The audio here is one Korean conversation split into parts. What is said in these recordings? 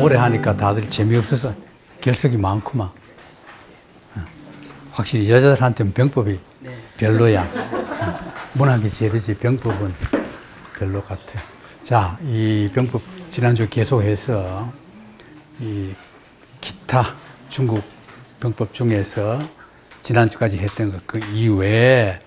오래 하니까 다들 재미없어서 결석이 많구만. 확실히 여자들한테는 병법이 별로야. 문학이 제일이지 병법은 별로 같아. 자, 이 병법 지난주 계속해서 이 기타 중국 병법 중에서 지난주까지 했던 것 그 이외에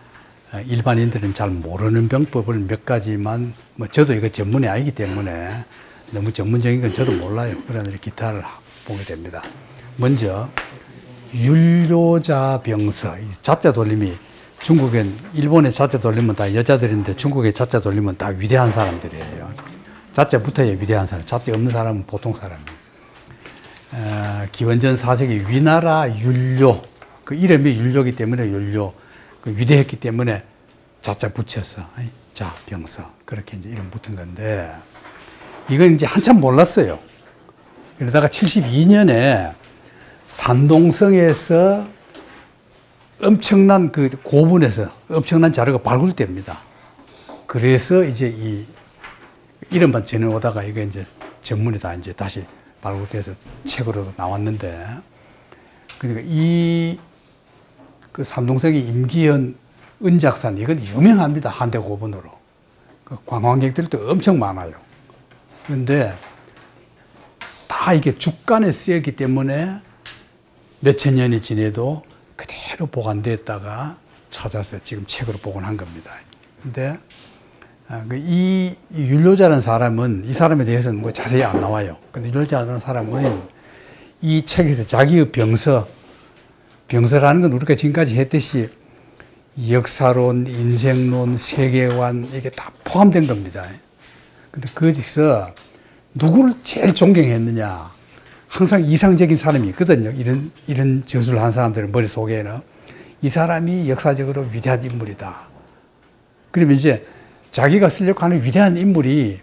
일반인들은 잘 모르는 병법을 몇 가지만, 뭐 저도 이거 전문이 아니기 때문에 너무 전문적인 건 저도 몰라요. 그러나 기타를 보게 됩니다. 먼저 율료자병서, 자자 돌림이 중국엔, 일본의 자자 돌림은 다 여자들인데 중국의 자자 돌림은 다 위대한 사람들이에요. 자자 붙어야 위대한 사람, 자자 없는 사람은 보통 사람이에요. 기원전 4세기 위나라 율료, 그 이름이 율료이기 때문에 율료, 그 위대했기 때문에 자자 붙여서 자 병서 그렇게 이제 이름 붙은 건데, 이건 이제 한참 몰랐어요. 그러다가 72년에 산동성에서 엄청난 그 고분에서 엄청난 자료가 발굴됩니다. 그래서 이제 이 이름만 전해오다가 이게 이제 전문이 다 이제 다시 발굴돼서 책으로도 나왔는데, 그러니까 이 그 산동성의 임기현 은작산, 이건 유명합니다. 한대 고분으로. 그 관광객들도 엄청 많아요. 그런데 다 이게 죽간에 쓰였기 때문에 몇천 년이 지내도 그대로 보관됐다가 찾아서 지금 책으로 복원한 겁니다. 근데 이 율료자라는 사람은, 이 사람에 대해서는 뭐 자세히 안 나와요. 근데 율료자라는 사람은 이 책에서 자기의 병서라는 건 우리가 지금까지 했듯이 역사론, 인생론, 세계관, 이게 다 포함된 겁니다. 근데 거기서 누구를 제일 존경했느냐? 항상 이상적인 사람이 있거든요. 이런 저술을 한 사람들의 머릿속에는 이 사람이 역사적으로 위대한 인물이다. 그러면 이제 자기가 쓰려고 하는 위대한 인물이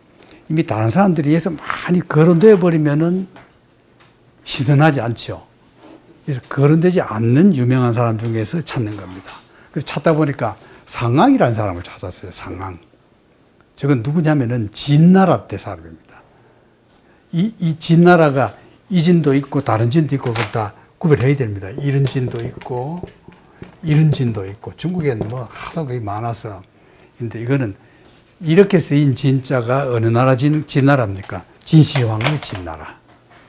이미 다른 사람들에 의해서 많이 거론되어 버리면은 신선하지 않죠. 그래서 거론되지 않는 유명한 사람 중에서 찾는 겁니다. 그래서 찾다 보니까 상왕이라는 사람을 찾았어요. 상왕. 저건 누구냐면은 진나라 때 사람입니다. 이 진나라가 이 진도 있고 다른 진도 있고 그걸 다 구별해야 됩니다. 이런 진도 있고 이런 진도 있고, 중국에는 뭐 하도 그게 많아서. 근데 이거는 이렇게 쓰인 진자가 어느 나라 진나라입니까? 진시황의 진나라.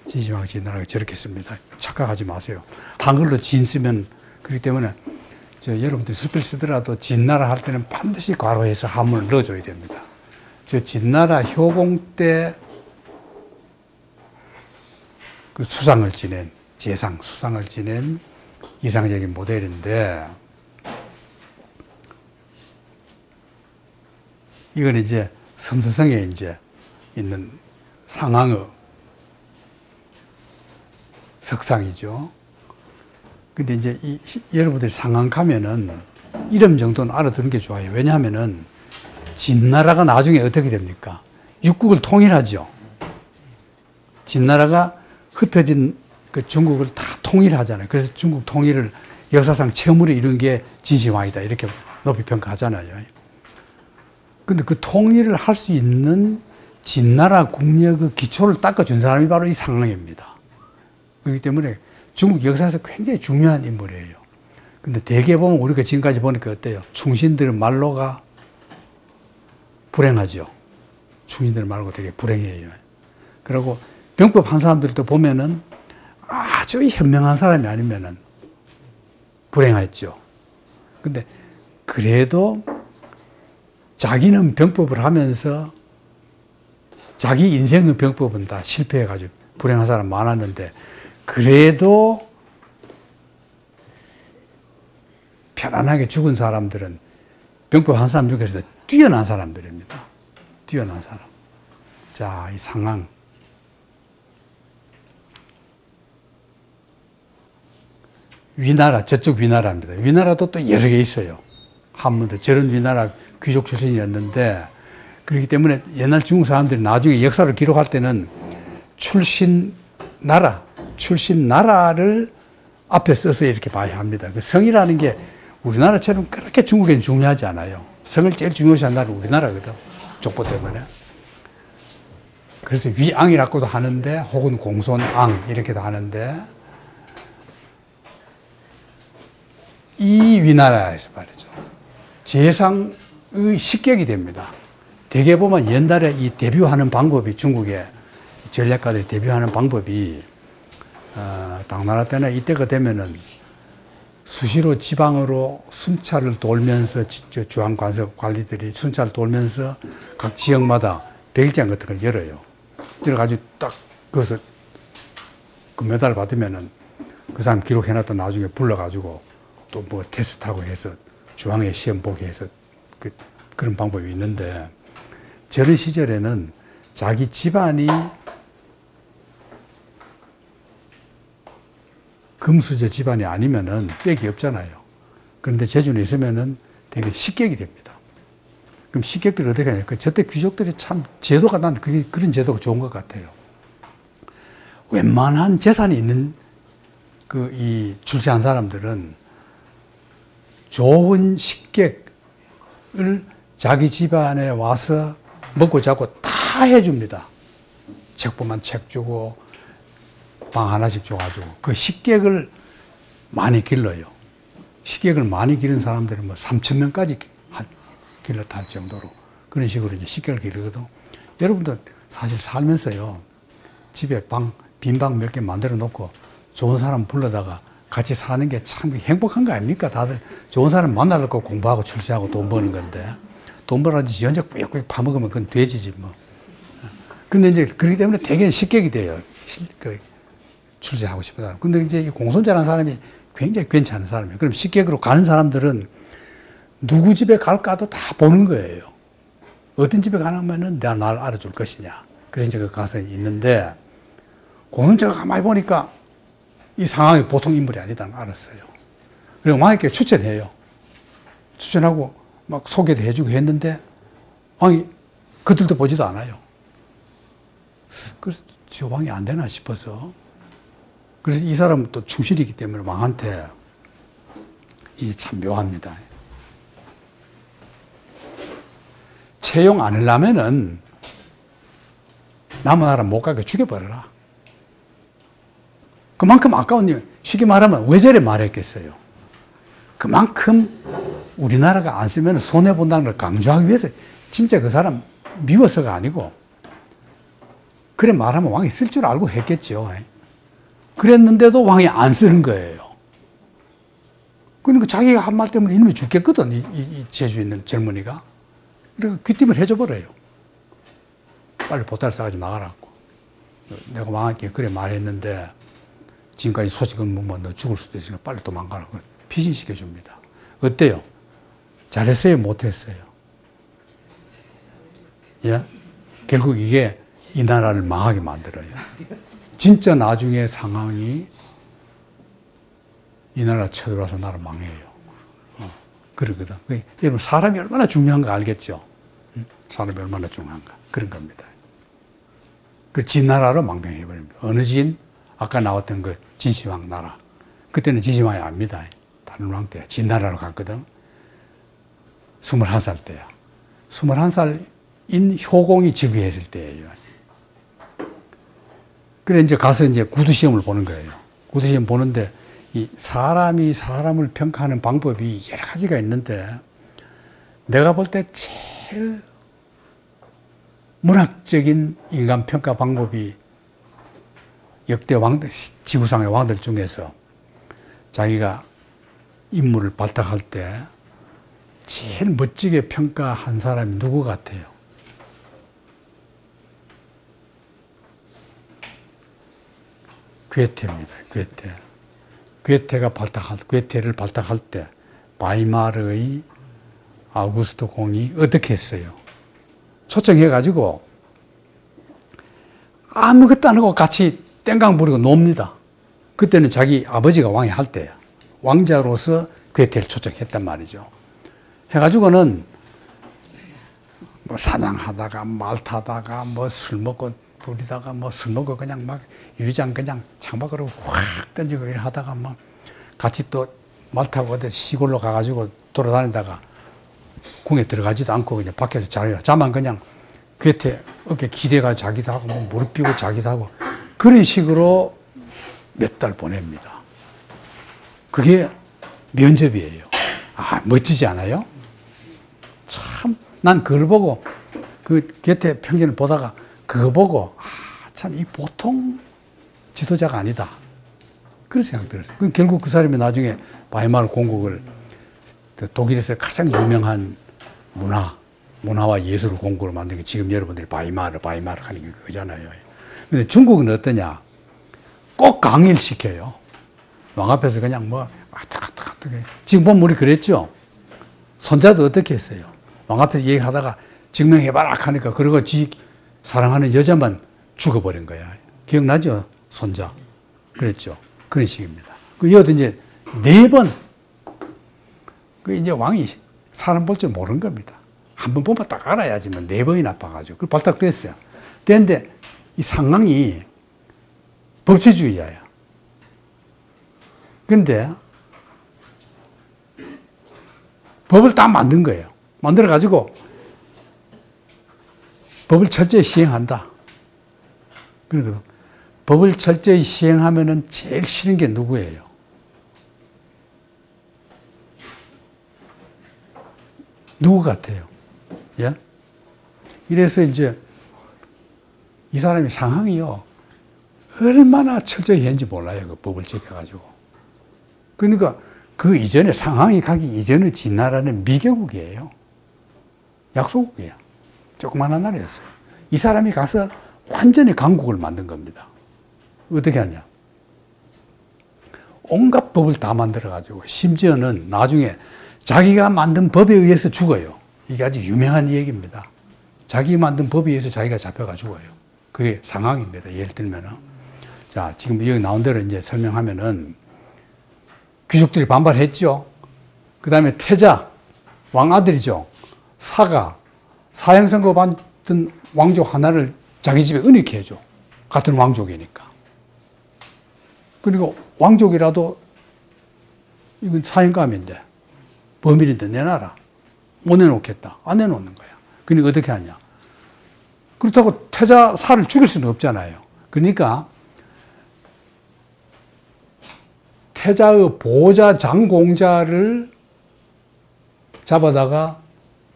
진시황의 진나라가 저렇게 씁니다. 착각하지 마세요. 한글로 진 쓰면, 그렇기 때문에 여러분들 스펠 쓰더라도 진나라 할 때는 반드시 괄호해서 한문을 넣어줘야 됩니다. 저 진나라 효공 때 그 수상을 지낸, 수상을 지낸 이상적인 모델인데, 이건 이제 섬서성에 이제 있는 상황의 석상이죠. 근데 이제 여러분들이 상황 가면은 이름 정도는 알아두는 게 좋아요. 왜냐하면은 진나라가 나중에 어떻게 됩니까? 육국을 통일하죠. 진나라가 흩어진 그 중국을 다 통일하잖아요. 그래서 중국 통일을 역사상 처음으로 이룬 게 진시황이다, 이렇게 높이 평가하잖아요. 근데 그 통일을 할 수 있는 진나라 국력의 기초를 닦아준 사람이 바로 이 상왕입니다. 그렇기 때문에 중국 역사에서 굉장히 중요한 인물이에요. 근데 대개 보면 우리가 지금까지 보니까 어때요? 충신들은 말로가 불행하죠. 충신들 말고 되게 불행해요. 그리고 병법 한 사람들도 보면은 아주 현명한 사람이 아니면은 불행했죠. 근데 그래도 자기는 병법을 하면서 자기 인생의 병법은 다 실패해가지고 불행한 사람 많았는데, 그래도 편안하게 죽은 사람들은 병법 한 사람 중에서 뛰어난 사람들입니다. 뛰어난 사람. 자, 이 상황. 위나라, 저쪽 위나라입니다. 위나라도 또 여러 개 있어요. 한문으로. 저런 위나라 귀족 출신이었는데, 그렇기 때문에 옛날 중국 사람들이 나중에 역사를 기록할 때는 출신 나라를 앞에 써서 이렇게 봐야 합니다. 그 성이라는 게 우리나라처럼 그렇게 중국에는 중요하지 않아요. 성을 제일 중요시한 나라는 우리나라거든. 족보 때문에. 그래서 위앙이라고도 하는데 혹은 공손앙 이렇게도 하는데 이 위나라에서 말이죠. 재상의 식객이 됩니다. 대개 보면 옛날에 이 데뷔하는 방법이 중국의 전략가들이 데뷔하는 방법이 당나라 때나 이때가 되면은 수시로 지방으로 순찰을 돌면서 주한관석 관리들이 순찰을 돌면서 각 지역마다 백일장 같은 걸 열어요. 열어가지고 딱 그것을 금메달을 받으면은 그 사람 기록해놨다 나중에 불러가지고 또 뭐 테스트하고 해서 중앙에 시험 보게 해서 그런 방법이 있는데 저런 시절에는 자기 집안이 금수저 집안이 아니면은 빽이 없잖아요. 그런데 제주에 있으면은 되게 식객이 됩니다. 그럼 식객들이 어떻게 하냐. 저때 귀족들이 참 제도가 난 그런 제도가 좋은 것 같아요. 웬만한 재산이 있는 이 출세한 사람들은 좋은 식객을 자기 집안에 와서 먹고 자고 다 해줍니다. 책 보면 책 주고 방 하나씩 줘가지고 그 식객을 많이 길러요. 식객을 많이 기른 사람들은 뭐 3,000명까지 길렀다 할 정도로 그런 식으로 이제 식객을 기르거든. 여러분도 사실 살면서요 집에 빈 방 몇 개 만들어 놓고 좋은 사람 불러다가 같이 사는 게 참 행복한 거 아닙니까? 다들 좋은 사람 만나려고 공부하고 출세하고 돈 버는 건데 돈 벌어야지 연적 꾸역꾸역 파먹으면 그건 돼지지 뭐. 근데 이제 그렇기 때문에 대개는 식객이 돼요. 출세하고 싶은 사람. 근데 이제 공손자라는 사람이 굉장히 괜찮은 사람이에요. 그럼 식객으로 가는 사람들은 누구 집에 갈까도 다 보는 거예요. 어떤 집에 가면은 내가 날 알아줄 것이냐. 그래서 이제 가서 있는데 공손자가 가만히 보니까 이 상황이 보통 인물이 아니다는 걸 알았어요. 그리고 왕에게 추천해요. 추천하고 막 소개도 해주고 했는데 왕이 그들도 보지도 않아요. 그래서 저 왕이 안 되나 싶어서 그래서 이 사람은 또 충실이기 때문에 왕한테 이게 참 묘합니다. 채용 안 하려면은 남은 나라 못 가게 죽여버려라. 그만큼 아까운 일, 쉽게 말하면 왜 저래 말했겠어요. 그만큼 우리나라가 안 쓰면 손해본다는 걸 강조하기 위해서 진짜 그 사람 미워서가 아니고 그래 말하면 왕이 쓸 줄 알고 했겠죠. 그랬는데도 왕이 안 쓰는 거예요. 그러니까 자기가 한 말 때문에 이놈이 죽겠거든, 이 제주에 있는 젊은이가. 그러니까 귀띔을 해줘버려요. 빨리 보따리 싸가지고 나가라고. 내가 왕한테 그래 말했는데 지금까지 소식은 뭐 너 죽을 수도 있으니까 빨리 도망가라고 피신시켜줍니다. 어때요? 잘했어요? 못했어요? 예? 결국 이게 이 나라를 망하게 만들어요. 진짜 나중에 상황이 이 나라 쳐들어와서 나라 망해요. 그러거든. 여러분, 사람이 얼마나 중요한 거 알겠죠? 사람이 얼마나 중요한가. 그런 겁니다. 그 진나라로 망명해버립니다. 어느 진? 아까 나왔던 그 진시황 나라. 그때는 진시황이 아닙니다. 다른 왕 때. 진나라로 갔거든. 21살 때야. 21살인 효공이 즉위했을 때예요. 그래, 이제 가서 이제 구두시험을 보는 거예요. 구두시험 보는데, 이 사람이 사람을 평가하는 방법이 여러 가지가 있는데, 내가 볼 때 제일 문학적인 인간 평가 방법이 역대 왕들, 지구상의 왕들 중에서 자기가 인물을 발탁할 때 제일 멋지게 평가한 사람이 누구 같아요? 괴테입니다. 괴테. 괴테를 발탁할 때 바이마르의 아우구스트 공이 어떻게 했어요? 초청해가지고 아무것도 안 하고 같이 땡강 부리고 놉니다. 그때는 자기 아버지가 왕이 할 때야. 왕자로서 괴테를 초청했단 말이죠. 해가지고는 뭐 사냥하다가 말 타다가 뭐 술 먹고 부리다가 뭐 술 먹고 그냥 막 유리장 그냥 창밖으로 확 던지고 이래 하다가 막 같이 또 말 타고 어디 시골로 가가지고 돌아다니다가 궁에 들어가지도 않고 그냥 밖에서 자요. 자만 그냥 궤태 어깨 기대가 자기도 하고 뭐 무릎 삐고 자기도 하고 그런 식으로 몇 달 보냅니다. 그게 면접이에요. 아, 멋지지 않아요? 참, 난 그걸 보고 그 궤태 평전을 보다가 그거 보고 아, 참 이 보통 지도자가 아니다. 그런 생각 들었어요. 결국 그 사람이 나중에 바이마르 공국을 독일에서 가장 유명한 문화와 예술 공국을 만든 게 지금 여러분들이 바이마르 하는 게 그거잖아요. 근데 중국은 어떠냐? 꼭 강의를 시켜요. 왕 앞에서 그냥 뭐 어떻게 지금 보면 우리 그랬죠? 손자도 어떻게 했어요? 왕 앞에서 얘기하다가 증명해봐라 하니까 그러고 지 사랑하는 여자만 죽어버린 거야. 기억나죠? 손자. 그랬죠? 그런 식입니다. 그 이어도 이제 4번, 그 이제 왕이 사람 볼 줄 모르는 겁니다. 한 번 보면 딱 알아야지만 4번이나 봐가지고. 그 발탁됐어요. 됐는데 이 상황이 법치주의자야. 근데 법을 다 만든 거예요. 만들어가지고 법을 철저히 시행한다. 그리고 법을 철저히 시행하면은 제일 싫은 게 누구예요? 누구 같아요? 예? 이래서 이제 이 사람이 상황이요. 얼마나 철저히 했는지 몰라요. 그 법을 지켜가지고. 그러니까 그 이전에 상황이 가기 이전의 진나라는 미개국이에요. 약소국이에요. 조그마한 나라였어요. 이 사람이 가서 완전히 강국을 만든 겁니다. 어떻게 하냐? 온갖 법을 다 만들어가지고 심지어는 나중에 자기가 만든 법에 의해서 죽어요. 이게 아주 유명한 얘기입니다. 자기 만든 법에 의해서 자기가 잡혀가 죽어요. 그게 상황입니다. 예를 들면은. 자, 지금 여기 나온 대로 이제 설명하면은 귀족들이 반발했죠. 그 다음에 태자, 왕아들이죠. 사가, 사형선고 받은 왕족 하나를 자기 집에 은닉해 해줘. 같은 왕족이니까. 그리고 왕족이라도 이건 사형감인데 범인인데 내놔라. 못 내놓겠다. 안 내놓는 거야. 그러니까 어떻게 하냐. 그렇다고 태자 사를 죽일 수는 없잖아요. 그러니까 태자의 보호자 장공자를 잡아다가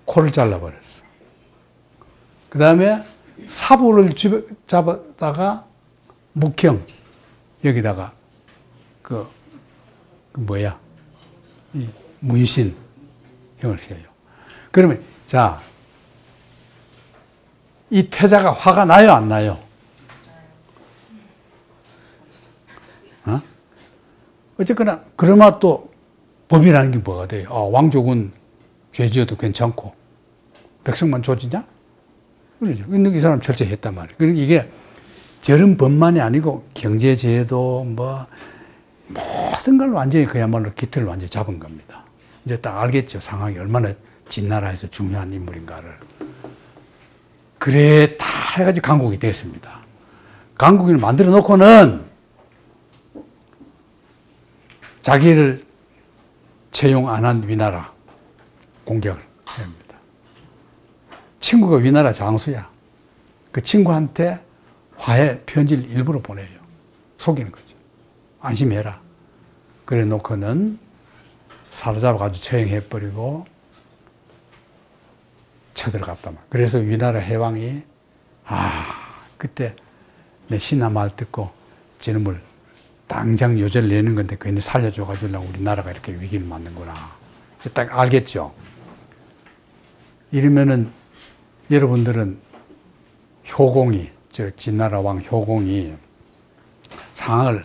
코를 잘라버렸어. 그 다음에 사부를 잡아다가 묵형 여기다가 이 문신형을 써요. 그러면 자, 이 태자가 화가 나요, 안 나요? 어? 어쨌거나 그러나 또 법이라는 게 뭐가 돼요? 왕족은 죄 지어도 괜찮고 백성만 조지냐? 그러죠. 근데 이 사람 철저히 했단 말이에요. 그러니까 이게 저런 법만이 아니고 경제제도 뭐 모든 걸 완전히 그야말로 기틀을 완전히 잡은 겁니다. 이제 딱 알겠죠. 상황이 얼마나 진나라에서 중요한 인물인가를. 그래 다 해가지고 강국이 됐습니다. 강국을 만들어 놓고는 자기를 채용 안 한 위나라 공격을 합니다. 친구가 위나라 장수야. 그 친구한테 화해 편지를 일부러 보내요. 속이는 거죠. 안심해라. 그래 놓고는 사로잡아가지고 처형해버리고 쳐들어갔단 말이야. 그래서 위나라 해왕이 그때 내 신하 말 듣고 저놈을 당장 요절 내는 건데 괜히 살려줘가지고 우리나라가 이렇게 위기를 맞는구나. 딱 알겠죠. 이러면은 여러분들은 효공이, 진나라 왕 효공이 상황을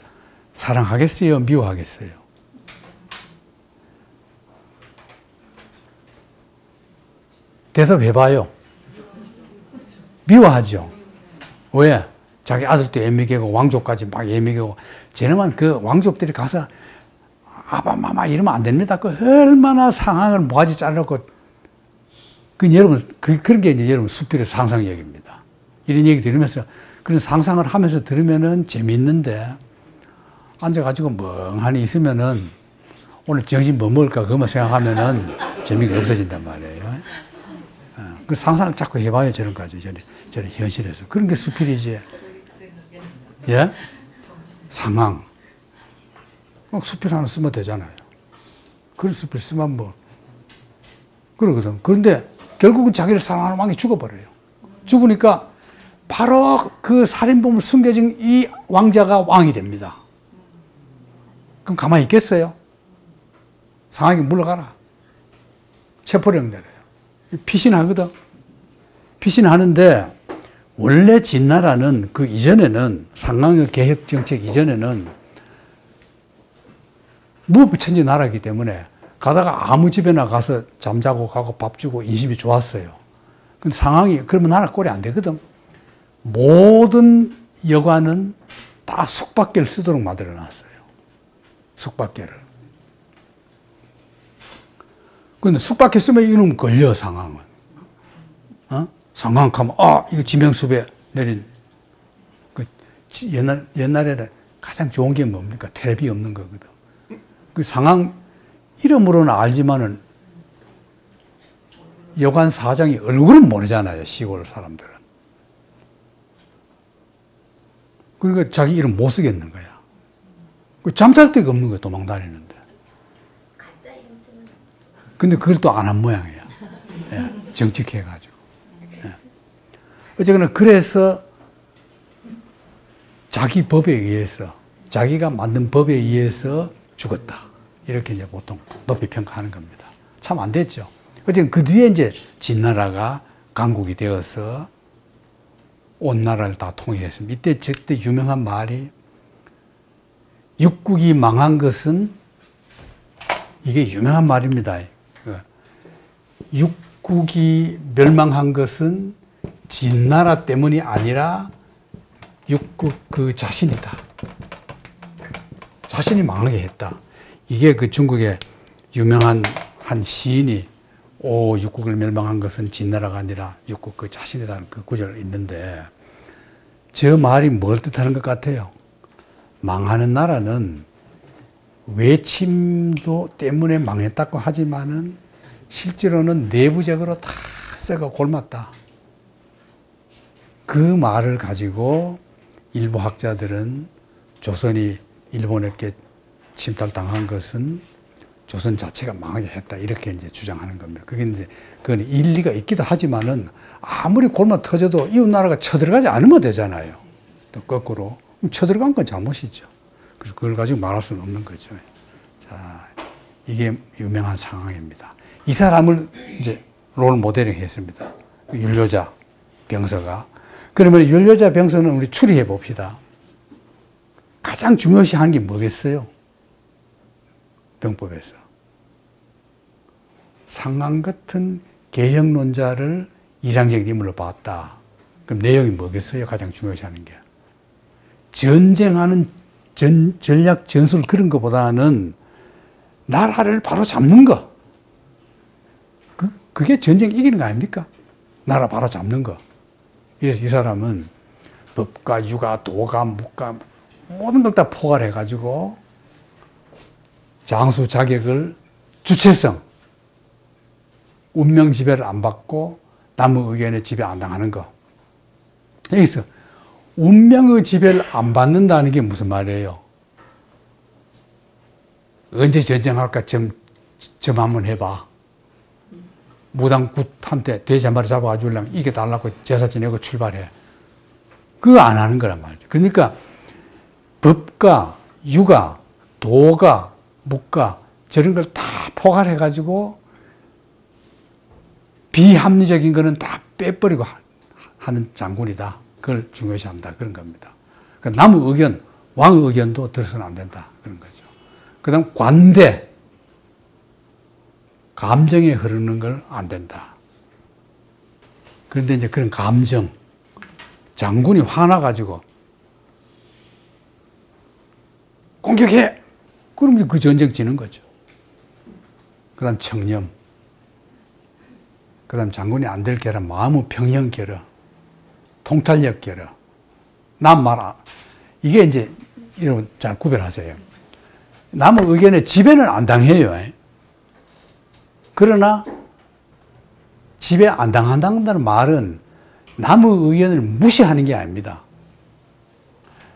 사랑하겠어요? 미워하겠어요? 대답해봐요. 미워하죠. 왜? 자기 아들도 애매개고 왕족까지 막 애매개고 쟤네만 그 왕족들이 가서 아바마마 이러면 안 됩니다. 그 얼마나 상황을 모아지 잘라놓고 여러분 그런 게 이제 여러분 수필의 상상 얘기입니다. 이런 얘기 들으면서 그런 상상을 하면서 들으면은 재미있는데 앉아가지고 멍하니 있으면은 오늘 점심 뭐 먹을까 그것만 생각하면은 재미가 없어진단 말이에요. 그 상상을 자꾸 해봐요, 저런 까지. 저런 현실에서. 그런 게 수필이지. 예? 상황. 수필 하나 쓰면 되잖아요. 그런 수필 쓰면 뭐. 그러거든. 그런데 결국은 자기를 사랑하는 왕이 죽어버려요. 죽으니까 바로 그 살인범을 숨겨진 이 왕자가 왕이 됩니다. 그럼 가만히 있겠어요? 상황에 물러가라. 체포령 내려요. 피신하거든. 피신하는데 원래 진나라는 그 이전에는 상강의 개혁 정책 이전에는 무법천지 나라이기 때문에 가다가 아무 집에나 가서 잠자고 가고 밥 주고 인심이 좋았어요. 근데 상황이 그러면 나라 꼴이 안 되거든. 모든 여관은 다 숙박계를 쓰도록 만들어 놨어요. 숙박계를. 근데 숙박계 쓰면 이놈 걸려, 상황은. 어? 상황 가면, 이거 지명수배 내린. 그 옛날에는 가장 좋은 게 뭡니까? 텔레비 없는 거거든. 그 상황 이름으로는 알지만은 여관 사장이 얼굴은 모르잖아요, 시골 사람들은. 그러니까 자기 이름 못 쓰겠는 거야. 잠잘 데가 없는 거야, 도망 다니는데. 근데 그걸 또 안 한 모양이야. 예, 정직해가지고. 예. 어쨌거나 그래서 자기 법에 의해서, 자기가 만든 법에 의해서 죽었다. 이렇게 이제 보통 높이 평가하는 겁니다. 참 안 됐죠. 어쨌든 그 뒤에 이제 진나라가 강국이 되어서 온 나라를 다 통일했습니다. 이때 저때 유명한 말이 육국이 망한 것은 이게 유명한 말입니다. 육국이 멸망한 것은 진나라 때문이 아니라 육국 그 자신이다. 자신이 망하게 했다. 이게 그 중국의 유명한 한 시인이 육국을 멸망한 것은 진나라가 아니라 육국 그 자신이라는 그 구절이 있는데 저 말이 뭘 뜻하는 것 같아요? 망하는 나라는 외침도 때문에 망했다고 하지만은 실제로는 내부적으로 다 썩어 골맞다. 그 말을 가지고 일부 학자들은 조선이 일본에게 침탈당한 것은 조선 자체가 망하게 했다. 이렇게 이제 주장하는 겁니다. 그게 이제, 그건 일리가 있기도 하지만은 아무리 골마 터져도 이웃 나라가 쳐들어가지 않으면 되잖아요. 또 거꾸로. 쳐들어간 건 잘못이죠. 그래서 그걸 가지고 말할 수는 없는 거죠. 자, 이게 유명한 상황입니다. 이 사람을 이제 롤 모델링 했습니다. 율료자 병서가. 그러면 율료자 병서는 우리 추리해 봅시다. 가장 중요시 하는 게 뭐겠어요? 병법에서. 상강 같은 개혁론자를 이상적인 인물로 봤다. 그럼 내용이 뭐겠어요? 가장 중요시 하는 게. 전쟁하는 전략 전술 그런 것보다는 나라를 바로 잡는 거. 그게 전쟁 이기는 거 아닙니까? 나라 바로 잡는 거. 그래서 이 사람은 법과 유가, 도가, 묵가 모든 걸 다 포괄해가지고 장수 자격을 주체성, 운명 지배를 안 받고 남의 의견에 지배 안 당하는 거. 여기서 운명의 지배를 안 받는다는 게 무슨 말이에요? 언제 전쟁할까 점 한번 해봐. 무당굿한테 돼지 한 마리 잡아가지고 이겨달라고 제사 지내고 출발해. 그거 안 하는 거란 말이죠. 그러니까 법과 유가, 도가, 묵가 저런 걸 다 포괄해가지고 비합리적인 거는 다 빼버리고 하는 장군이다. 그걸 중요시한다. 그런 겁니다. 그러니까 남의 의견, 왕의 의견도 들어서는 안 된다. 그런 거죠. 그 다음 관대. 감정에 흐르는 걸 안 된다. 그런데 이제 그런 감정, 장군이 화나가지고 공격해! 그럼 그 전쟁 지는 거죠. 그 다음 청렴. 그 다음 장군이 안 될 게라 마음의 평형 게라 통찰력 게라 남 말아. 이게 이제 여러분 잘 구별하세요. 남의 의견에 지배는 안 당해요. 그러나 집에 안 당한다는 말은 남의 의견을 무시하는 게 아닙니다.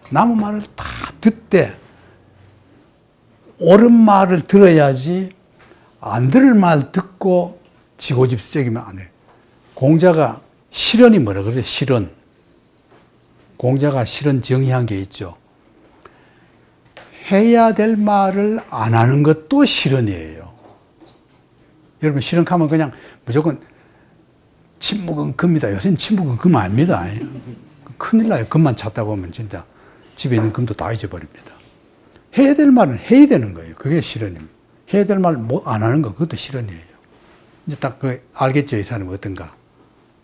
남의 말을 다 듣되 옳은 말을 들어야지 안 들을 말 듣고 지고집적이면 안 해요. 공자가 실언이 뭐라 그러죠? 실언. 공자가 실언 정의한 게 있죠. 해야 될 말을 안 하는 것도 실언이에요. 여러분 실언하면 그냥 무조건 침묵은 금이다. 요새는 침묵은 금 아닙니다. 큰일 나요. 금만 찾다 보면 진짜 집에 있는 금도 다 잊어버립니다. 해야 될 말은 해야 되는 거예요. 그게 실언입니다. 해야 될 말 안 하는 거 그것도 실언이에요. 이제 딱 알겠죠? 이 사람은 어떤가.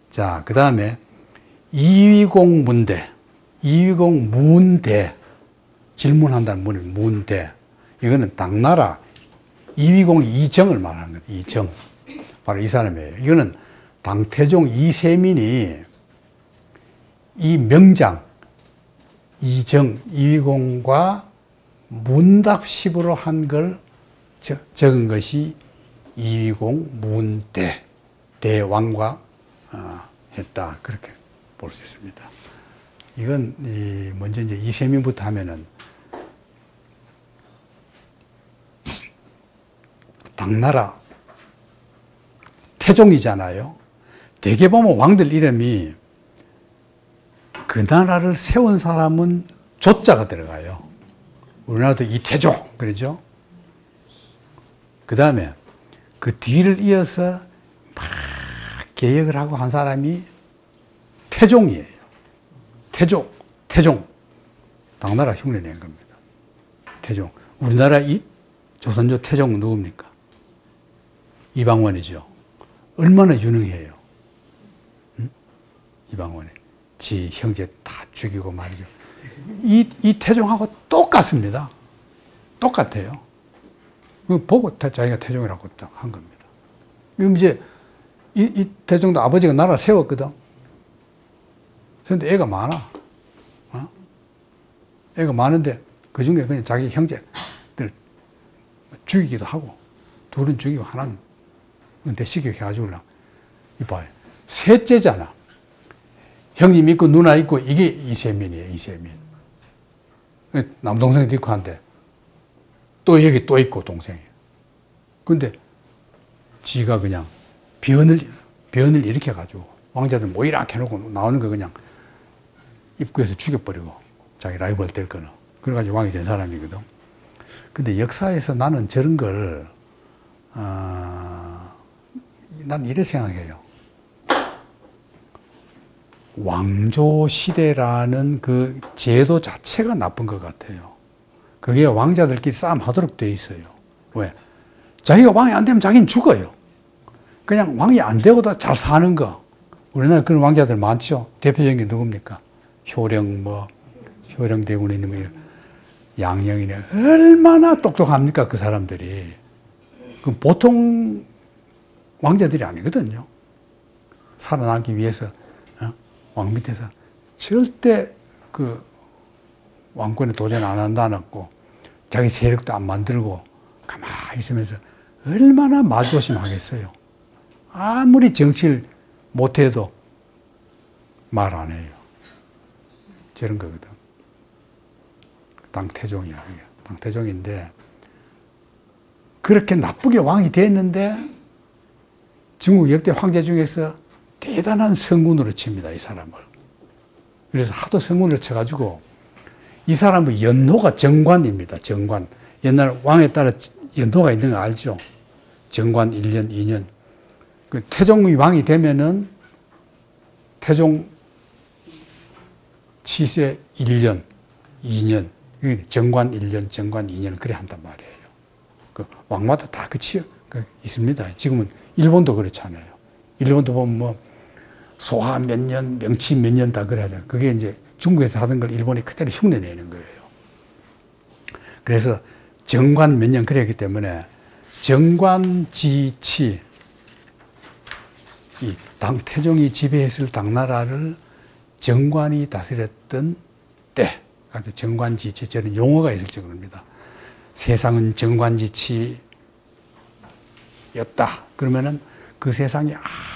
자, 그 다음에 이위공 문대. 이위공 문대. 질문한다는 문이 문대. 이거는 당나라 이위공 이정을 말하는 거예요. 이정. 바로 이 사람이에요. 이거는 당태종 이세민이 이 명장 이정, 이위공과 문답식으로 한 걸 적은 것이 이위공 문대, 대왕과 했다. 그렇게 볼 수 있습니다. 이건 먼저 이제 이세민부터 하면은 당나라 태종이잖아요. 대개 보면 왕들 이름이 그 나라를 세운 사람은 조자가 들어가요. 우리나라도 이태종 그러죠. 그 다음에 그 뒤를 이어서 막 개혁을 하고 한 사람이 태종이에요. 태종. 당나라 흉내 낸 겁니다. 태종. 우리나라 조선조 태종 누굽니까? 이방원이죠. 얼마나 유능해요. 응? 이방원이. 지 형제 다 죽이고 말이죠. 이 태종하고 똑같습니다. 똑같아요. 보고 자기가 태종이라고 딱 한 겁니다. 그럼 이제 이 태종도 아버지가 나라를 세웠거든. 그런데 애가 많아. 애가 많은데 그 중에 그냥 자기 형제들 죽이기도 하고, 둘은 죽이고 하나는 대시켜 해가지고 이봐요. 셋째잖아. 형님 있고 누나 있고 이게 이세민이에요. 이세민. 남동생도 있고 한데 또 여기 또 있고 동생이. 근데 지가 그냥 변을 일으켜가지고 왕자들 모이라 해놓고 나오는 거 그냥 입구에서 죽여버리고 자기 라이벌 될 거는. 그래가지고 왕이 된 사람이거든. 근데 역사에서 나는 저런 걸 난 이래 생각해요. 왕조 시대라는 그 제도 자체가 나쁜 것 같아요. 그게 왕자들끼리 싸움하도록 돼 있어요. 왜? 자기가 왕이 안 되면 자기는 죽어요. 그냥 왕이 안 되고도 잘 사는 거. 우리나라 그런 왕자들 많죠. 대표적인 게 누굽니까? 효령 대군이니 양령이니 얼마나 똑똑합니까 그 사람들이. 그 보통 왕자들이 아니거든요. 살아남기 위해서 왕 밑에서 절대 그 왕권에 도전 안 한다놓고 자기 세력도 안 만들고 가만히 있으면서 얼마나 말조심하겠어요. 아무리 정치를 못해도 말 안 해요. 저런 거거든. 당태종이야. 당태종인데 그렇게 나쁘게 왕이 됐는데 중국 역대 황제 중에서 대단한 성군으로 칩니다. 이 사람을. 그래서 하도 성군을 쳐가지고 이 사람의 연호가 정관입니다. 정관. 옛날 왕에 따라 연호가 있는 거 알죠? 정관 1년, 2년. 그 태종이 왕이 되면은 태종 치세 1년, 2년. 정관 1년, 정관 2년 그래 한단 말이에요. 그 왕마다 다 그치 있습니다. 지금은 일본도 그렇잖아요. 일본도 보면 뭐 소화 몇 년, 명치 몇 년 다 그래야 돼. 그게 이제 중국에서 하던 걸 일본이 그대로 흉내내는 거예요. 그래서 정관 몇 년 그랬기 때문에 정관지치, 이 태종이 지배했을 당나라를 정관이 다스렸던 때, 정관지치, 저는 용어가 있을 정도입니다. 세상은 정관지치였다. 그러면은 그 세상이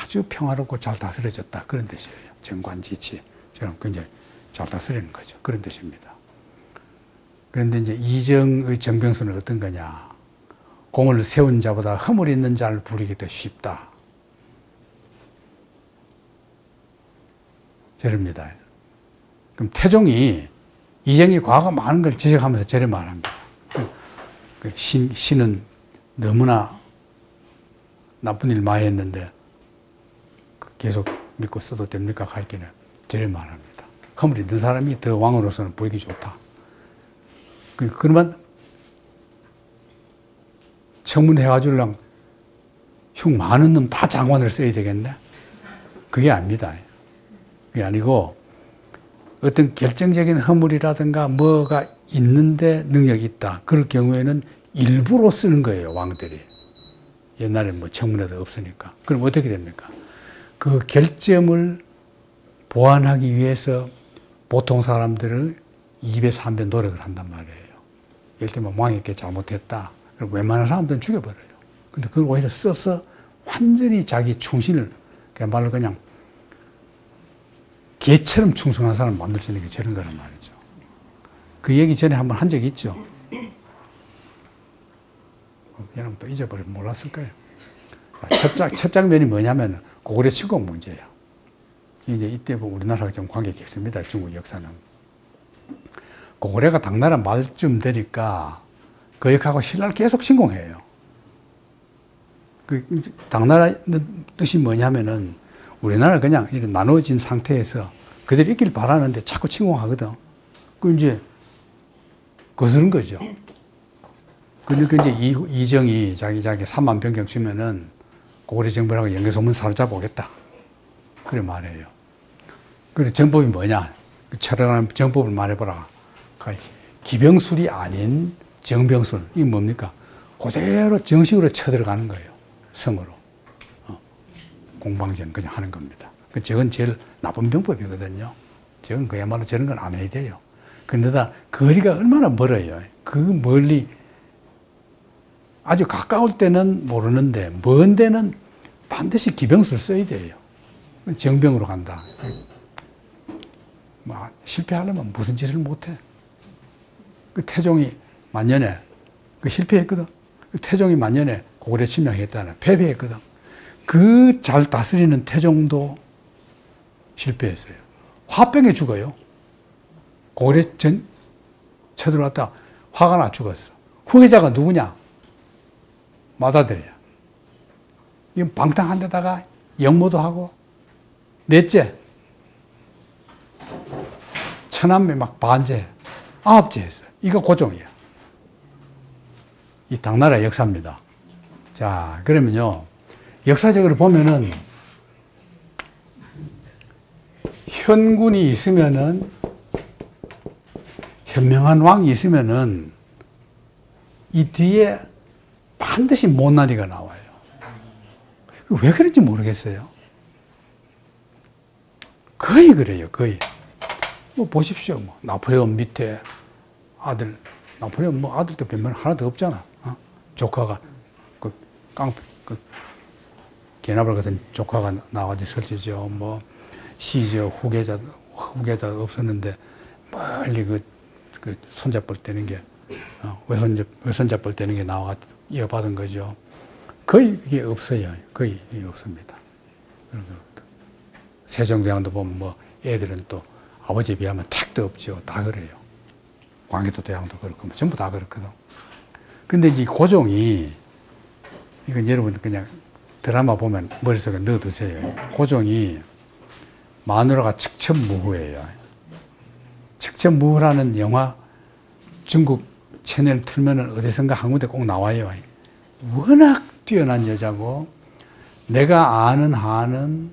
아주 평화롭고 잘 다스려졌다. 그런 뜻이에요. 정관지치처럼 굉장히 잘 다스리는 거죠. 그런 뜻입니다. 그런데 이제 이정의 정병수는 어떤 거냐. 공을 세운 자보다 허물 있는 자를 부리기 더 쉽다. 저럽니다. 그럼 태종이 이정이 과거가 많은 걸 지적하면서 저래 말합니다. 신은 너무나 나쁜 일 많이 했는데 계속 믿고 써도 됩니까? 가있기는 저래 말합니다. 허물 있는 사람이 더 왕으로서는 보이기 좋다. 그러면 청문해가지고 흉 많은 놈 다 장관을 써야 되겠네? 그게 아닙니다. 그게 아니고 어떤 결정적인 허물이라든가 뭐가 있는데 능력이 있다. 그럴 경우에는 일부러 쓰는 거예요, 왕들이. 옛날에 뭐 청문회도 없으니까. 그럼 어떻게 됩니까? 그 결점을 보완하기 위해서 보통 사람들을 2배, 3배 노력을 한단 말이에요. 예를 들면 왕에게 잘못했다. 그리고 웬만한 사람들은 죽여버려요. 근데 그걸 오히려 써서 완전히 자기 충신을, 그야말로 그냥 개처럼 충성한 사람을 만들 수 있는 게 저런 거란 말이죠. 그 얘기 전에 한번 한 적이 있죠. 여러분 또 잊어버리면 몰랐을 거예요. 첫 장면이 뭐냐면 고구려 침공 문제예요. 이제 이때 우리나라가 좀 관계 깊습니다. 중국 역사는. 고구려가 당나라 말쯤 되니까 거역하고 신라를 계속 침공해요. 그 당나라 뜻이 뭐냐면은 우리나라는 그냥 이렇게 나눠진 상태에서 그들이 있길 바라는데 자꾸 침공하거든. 그 이제 거스른 거죠. 그러니까 이제 이정이 자기 3만 병경 주면은 고구려 정벌하고 연개소문 사로잡아 오겠다. 그래 말해요. 그래 정법이 뭐냐? 철학하는 정법을 말해보라. 기병술이 아닌 정병술. 이게 뭡니까? 그대로 정식으로 쳐들어가는 거예요. 성으로. 공방전 그냥 하는 겁니다. 저건 제일 나쁜 병법이거든요. 저건 그야말로 저런 건 안 해야 돼요. 그런데다 거리가 얼마나 멀어요. 그 멀리 아주 가까울 때는 모르는데 먼 데는 반드시 기병수를 써야 돼요. 정병으로 간다. 뭐 실패하려면 무슨 짓을 못해. 그 태종이 만년에 실패했거든. 그 태종이 만년에 고구려 침략했다는 패배했거든. 그 잘 다스리는 태종도 실패했어요. 화병에 죽어요. 고구려 쳐들어왔다 화가 나 죽었어. 후계자가 누구냐? 맏아들이야. 이건 방탕한 데다가 역모도 하고 넷째 처남매 막 반제 9째 했어요. 이거 고종이야. 이 당나라의 역사입니다. 자, 그러면요. 역사적으로 보면은 현군이 있으면은 현명한 왕이 있으면은 이 뒤에 반드시 못난이가 나와요. 왜 그런지 모르겠어요. 거의 그래요, 거의. 뭐 보십시오. 뭐 나폴레옹 밑에 아들, 나폴레옹 뭐 아들도 변명 하나도 없잖아. 조카가 개나발 같은 조카가 나와가지고 설치죠. 뭐 시저 후계자 없었는데 멀리 그 손잡벌 떼는 게 외손잡벌 떼는 게 나와 이어받은 거죠. 거의 이게 없어요. 거의 이게 없습니다. 세종대왕도 보면 뭐 애들은 또 아버지에 비하면 택도 없죠. 다 그래요. 광해도 대왕도 그렇고 뭐 전부 다 그렇거든. 근데 이 고종이 이건 여러분 그냥 드라마 보면 머릿속에 넣어두세요. 고종이 마누라가 측천무후예요. 측천무후라는 영화 중국 채널 틀면은 어디선가 한 군데 꼭 나와요. 워낙 뛰어난 여자고 내가 아는 한은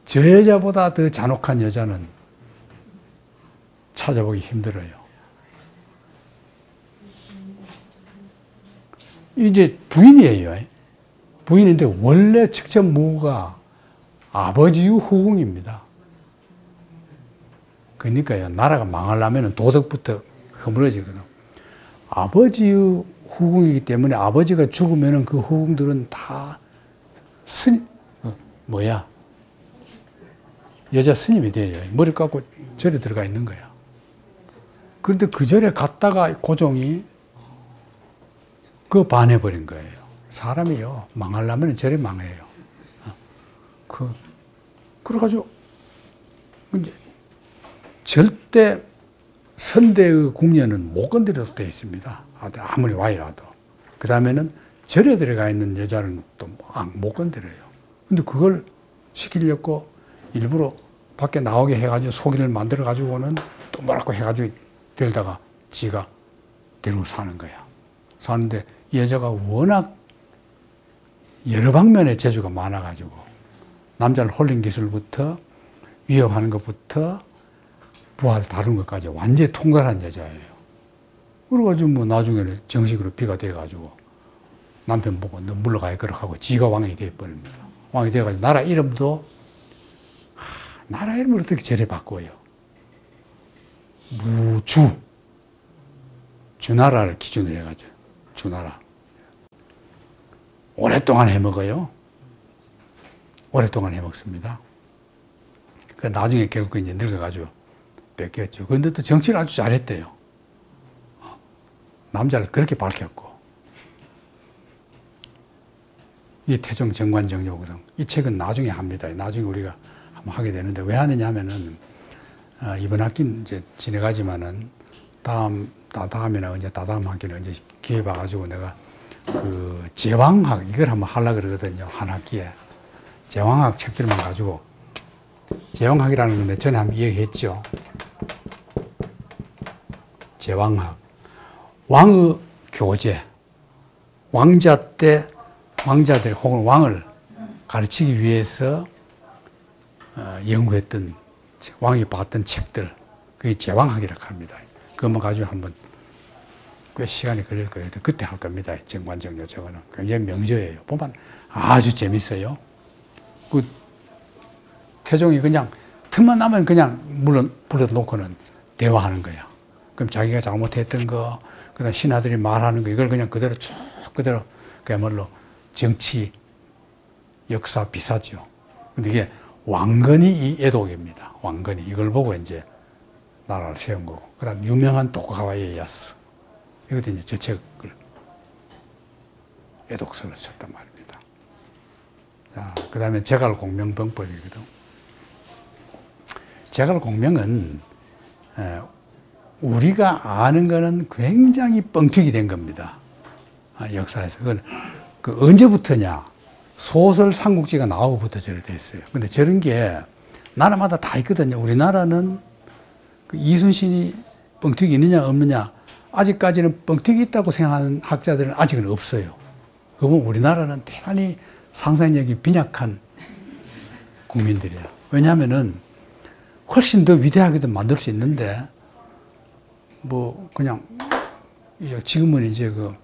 저 여자보다 더 잔혹한 여자는 찾아보기 힘들어요. 이제 부인이에요. 부인인데 원래 측천무후가 아버지의 후궁입니다. 그러니까요, 나라가 망하려면 도덕부터 허물어지거든. 아버지의 후궁이기 때문에 아버지가 죽으면 그 후궁들은 다 뭐야? 여자 스님이 돼요. 머리 깎고 절에 들어가 있는 거야. 그런데 그 절에 갔다가 고종이 그거 반해버린 거예요. 사람이요, 망하려면 절에 망해요. 그래가지고, 이제 절대 선대의 궁녀는 못 건드려도 되어 있습니다. 아무리 와이라도. 그 다음에는 절에 들어가 있는 여자는 또 못 건드려요. 근데 그걸 시키려고 일부러 밖에 나오게 해가지고 속인을 만들어가지고는 또 뭐라고 해가지고 데려다가 지가 데리고 사는 거야. 사는데 이 여자가 워낙 여러 방면의 재주가 많아가지고 남자를 홀린 기술부터 위협하는 것부터 부활 다룬 것까지 완전히 통달한 여자예요. 그래가지고 뭐 나중에는 정식으로 비가 돼가지고 남편 보고 너 물러가야 그렇게 하고 지가 왕이 돼버립니다. 왕이 돼가지고 나라 이름도 나라 이름을 어떻게 저래 바꿔요? 무주. 주나라를 기준으로 해가지고 주나라. 오랫동안 해먹어요. 오랫동안 해먹습니다. 그 나중에 결국 이제 늙어가지고 뺏겼죠. 그런데 또 정치를 아주 잘했대요. 남자를 그렇게 밝혔고. 이 태종 정관정조거든. 이 책은 나중에 합니다. 나중에 우리가 한번 하게 되는데 왜 하느냐 하면은 이번 학기는 이제 지나가지만은 다음이나 언제 다다음 학기는 언제 기회 봐가지고 내가 그 제왕학 이걸 한번 하려고 그러거든요. 한 학기에. 제왕학 책들만 가지고 제왕학이라는 건데 전에 한번 이야기했죠. 제왕학. 왕의 교재. 왕자 때 왕자들 혹은 왕을 가르치기 위해서 연구했던 왕이 봤던 책들. 그게 제왕학이라고 합니다. 그것만 가지고 한번 꽤 시간이 걸릴 거예요. 그때 할 겁니다. 정관정조 저거는. 굉장히 명저예요. 보면 아주 재밌어요. 그 태종이 그냥 틈만 나면 그냥 불러놓고는 대화하는 거야. 그럼 자기가 잘못했던 거, 그다음 신하들이 말하는 거 이걸 그냥 그대로 쭉 그대로 그야말로 정치, 역사, 비사죠. 근데 이게 왕건이 이 애독입니다. 왕건이 이걸 보고 이제 나라를 세운 거고. 그다음 유명한 토쿠가와 이에야스. 이것도 이제 저 책을 애독서를 썼단 말입니다. 자, 그 다음에 제갈공명병법이거든. 제갈공명은 우리가 아는 거는 굉장히 뻥튀기 된 겁니다. 역사에서. 그건 그 언제부터냐? 소설 삼국지가 나오고부터 저래 됐어요. 근데 저런 게 나라마다 다 있거든요. 우리나라는 그 이순신이 뻥튀기 있느냐 없느냐 아직까지는 뻥튀기 있다고 생각하는 학자들은 아직은 없어요. 그러면 우리나라는 대단히 상상력이 빈약한 국민들이에요. 왜냐하면은 훨씬 더 위대하게도 만들 수 있는데 뭐 그냥 지금은 이제 그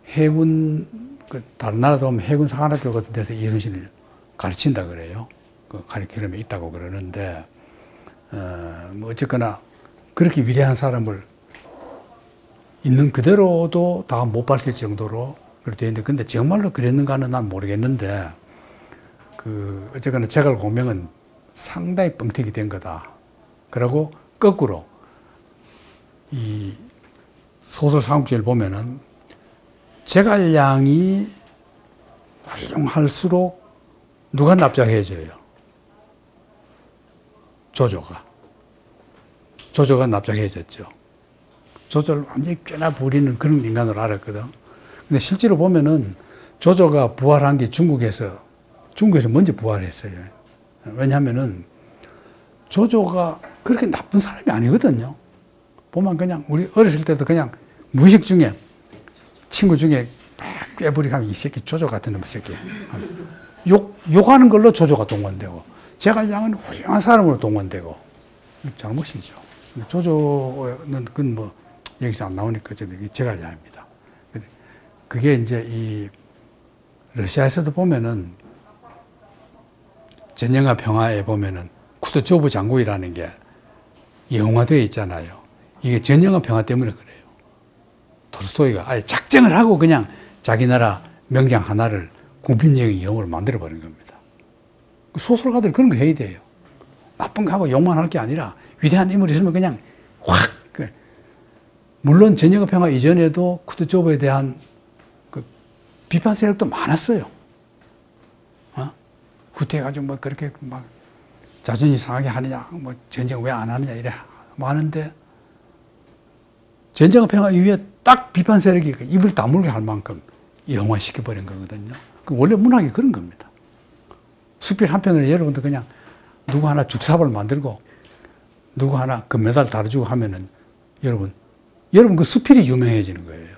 해군 그 다른 나라도 보면 해군 사관학교 같은 데서 이순신을 가르친다 그래요. 그 카리큘럼에 있다고 그러는데 뭐 어쨌거나 그렇게 위대한 사람을 있는 그대로도 다 못 밝힐 정도로 그렇게 되어 있는데 근데 정말로 그랬는가는 난 모르겠는데 그 어쨌거나 제갈공명은 상당히 뻥튀기 된 거다. 그리고 거꾸로 이 소설 삼국지를 보면은 제갈량이 훌륭할수록 누가 납작해져요? 조조가. 조조가 납작해졌죠. 조조를 완전히 꽤나 부리는 그런 인간으로 알았거든. 근데 실제로 보면은 조조가 부활한 게 중국에서 먼저 부활했어요. 왜냐하면은 조조가 그렇게 나쁜 사람이 아니거든요. 보면 그냥 우리 어렸을 때도 그냥 무의식 중에 친구 중에 막 꾀부리고 하면 이 새끼 조조 같은 놈 새끼. 욕하는 걸로 조조가 동원되고 제갈량은 훌륭한 사람으로 동원되고 잘못이죠. 조조는 그건 뭐 여기서 안 나오니까 제갈량입니다. 그게 이제 이 러시아에서도 보면은 전쟁과 평화에 보면은 쿠드조브 장군이라는 게 영화되어 있잖아요. 이게 전쟁과 평화 때문에 그래요. 톨스토이가 아예 작정을 하고 그냥 자기 나라 명장 하나를 국민적인 영웅을 만들어버린 겁니다. 소설가들 그런 거 해야 돼요. 나쁜 거 하고 욕만 할 게 아니라 위대한 인물이 있으면 그냥 확. 물론 전쟁과 평화 이전에도 쿠투조브에 대한 그 비판 세력도 많았어요. 후퇴해가지고 뭐 그렇게 막 자존심 상하게 하느냐, 뭐 전쟁 왜 안 하느냐 이래 많은데 전쟁과 평화 이후에 딱 비판 세력이 입을 다물게 할 만큼 영화시켜버린 거거든요. 원래 문학이 그런 겁니다. 수필 한 편을 여러분들 그냥 누구 하나 죽삽을 만들고 누구 하나 금메달 달아주고 하면은 여러분 그 수필이 유명해지는 거예요.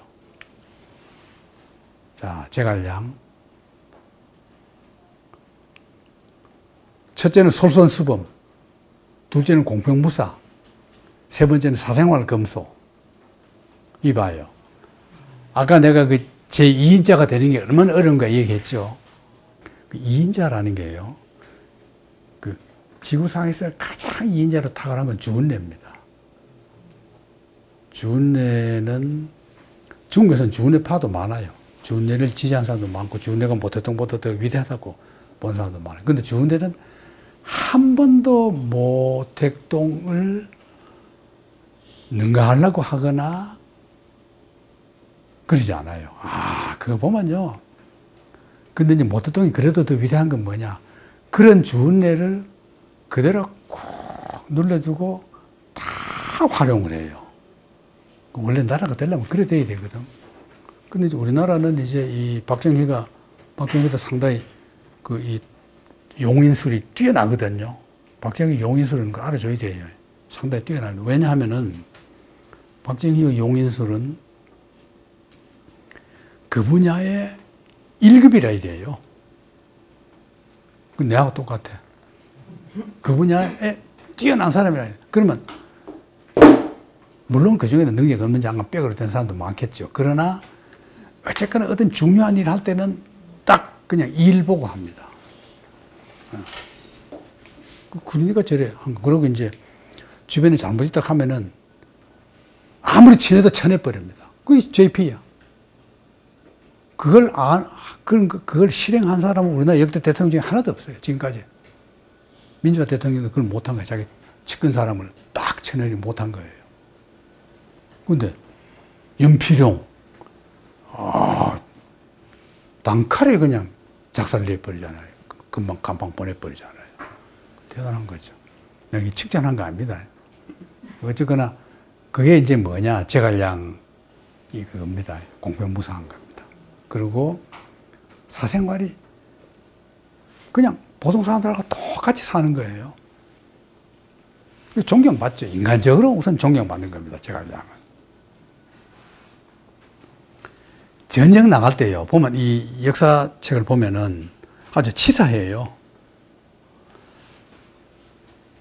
자, 제갈량. 첫째는 솔선수범, 둘째는 공평무사, 세 번째는 사생활 검소. 이봐요. 아까 내가 그 제2인자가 되는 게 얼마나 어려운가 얘기했죠. 그 2인자라는 게요. 그 지구상에서 가장 2인자로 탁월한 건 주은례입니다. 주은례는 중국에서는 주은례파도 많아요. 주은례를 지지한 사람도 많고 주은례가 모택동보다 더 위대하다고 보는 사람도 많아요. 근데 주은례는 한 번도 모택동을 능가하려고 하거나 그러지 않아요. 그거 보면요. 근데 이제 모택동이 그래도 더 위대한 건 뭐냐. 그런 주은례를 그대로 콕 눌러주고 다 활용을 해요. 원래 나라가 되려면 그래 돼야 되거든. 근데 이제 우리나라는 이제 이 박정희도 상당히 이 용인술이 뛰어나거든요. 박정희 용인술은 거 알아줘야 돼요. 상당히 뛰어나요. 왜냐하면은 박정희의 용인술은 그 분야의 1급이라 돼요. 그 내하고 똑같아. 그 분야에 뛰어난 사람이라 해요. 그러면 물론 그 중에는 능력이 없는 장관 백으로 된 사람도 많겠죠. 그러나 어쨌거나 어떤 중요한 일을 할 때는 딱 그냥 일 보고 합니다. 그러니까 저래. 그러고 이제 주변에 잘못 있다 하면은 아무리 친해도 쳐내버립니다. 그게 JP야. 그걸 실행한 사람은 우리나라 역대 대통령 중에 하나도 없어요. 지금까지. 민주화 대통령도 그걸 못한 거예요. 자기 측근 사람을 딱 쳐내지 못한 거예요. 근데 연필용, 단칼에 그냥 작살내버리잖아요. 금방 감방 보내버리잖아요. 대단한 거죠. 여기 칭찬한 거 아닙니다. 어쨌거나 그게 이제 뭐냐. 제갈량이 그겁니다. 공평무사한 겁니다. 그리고 사생활이 그냥 보통 사람들하고 똑같이 사는 거예요. 존경받죠. 인간적으로 우선 존경받는 겁니다. 제갈량은. 전쟁 나갈 때요. 보면 이 역사책을 보면은 아주 치사해요.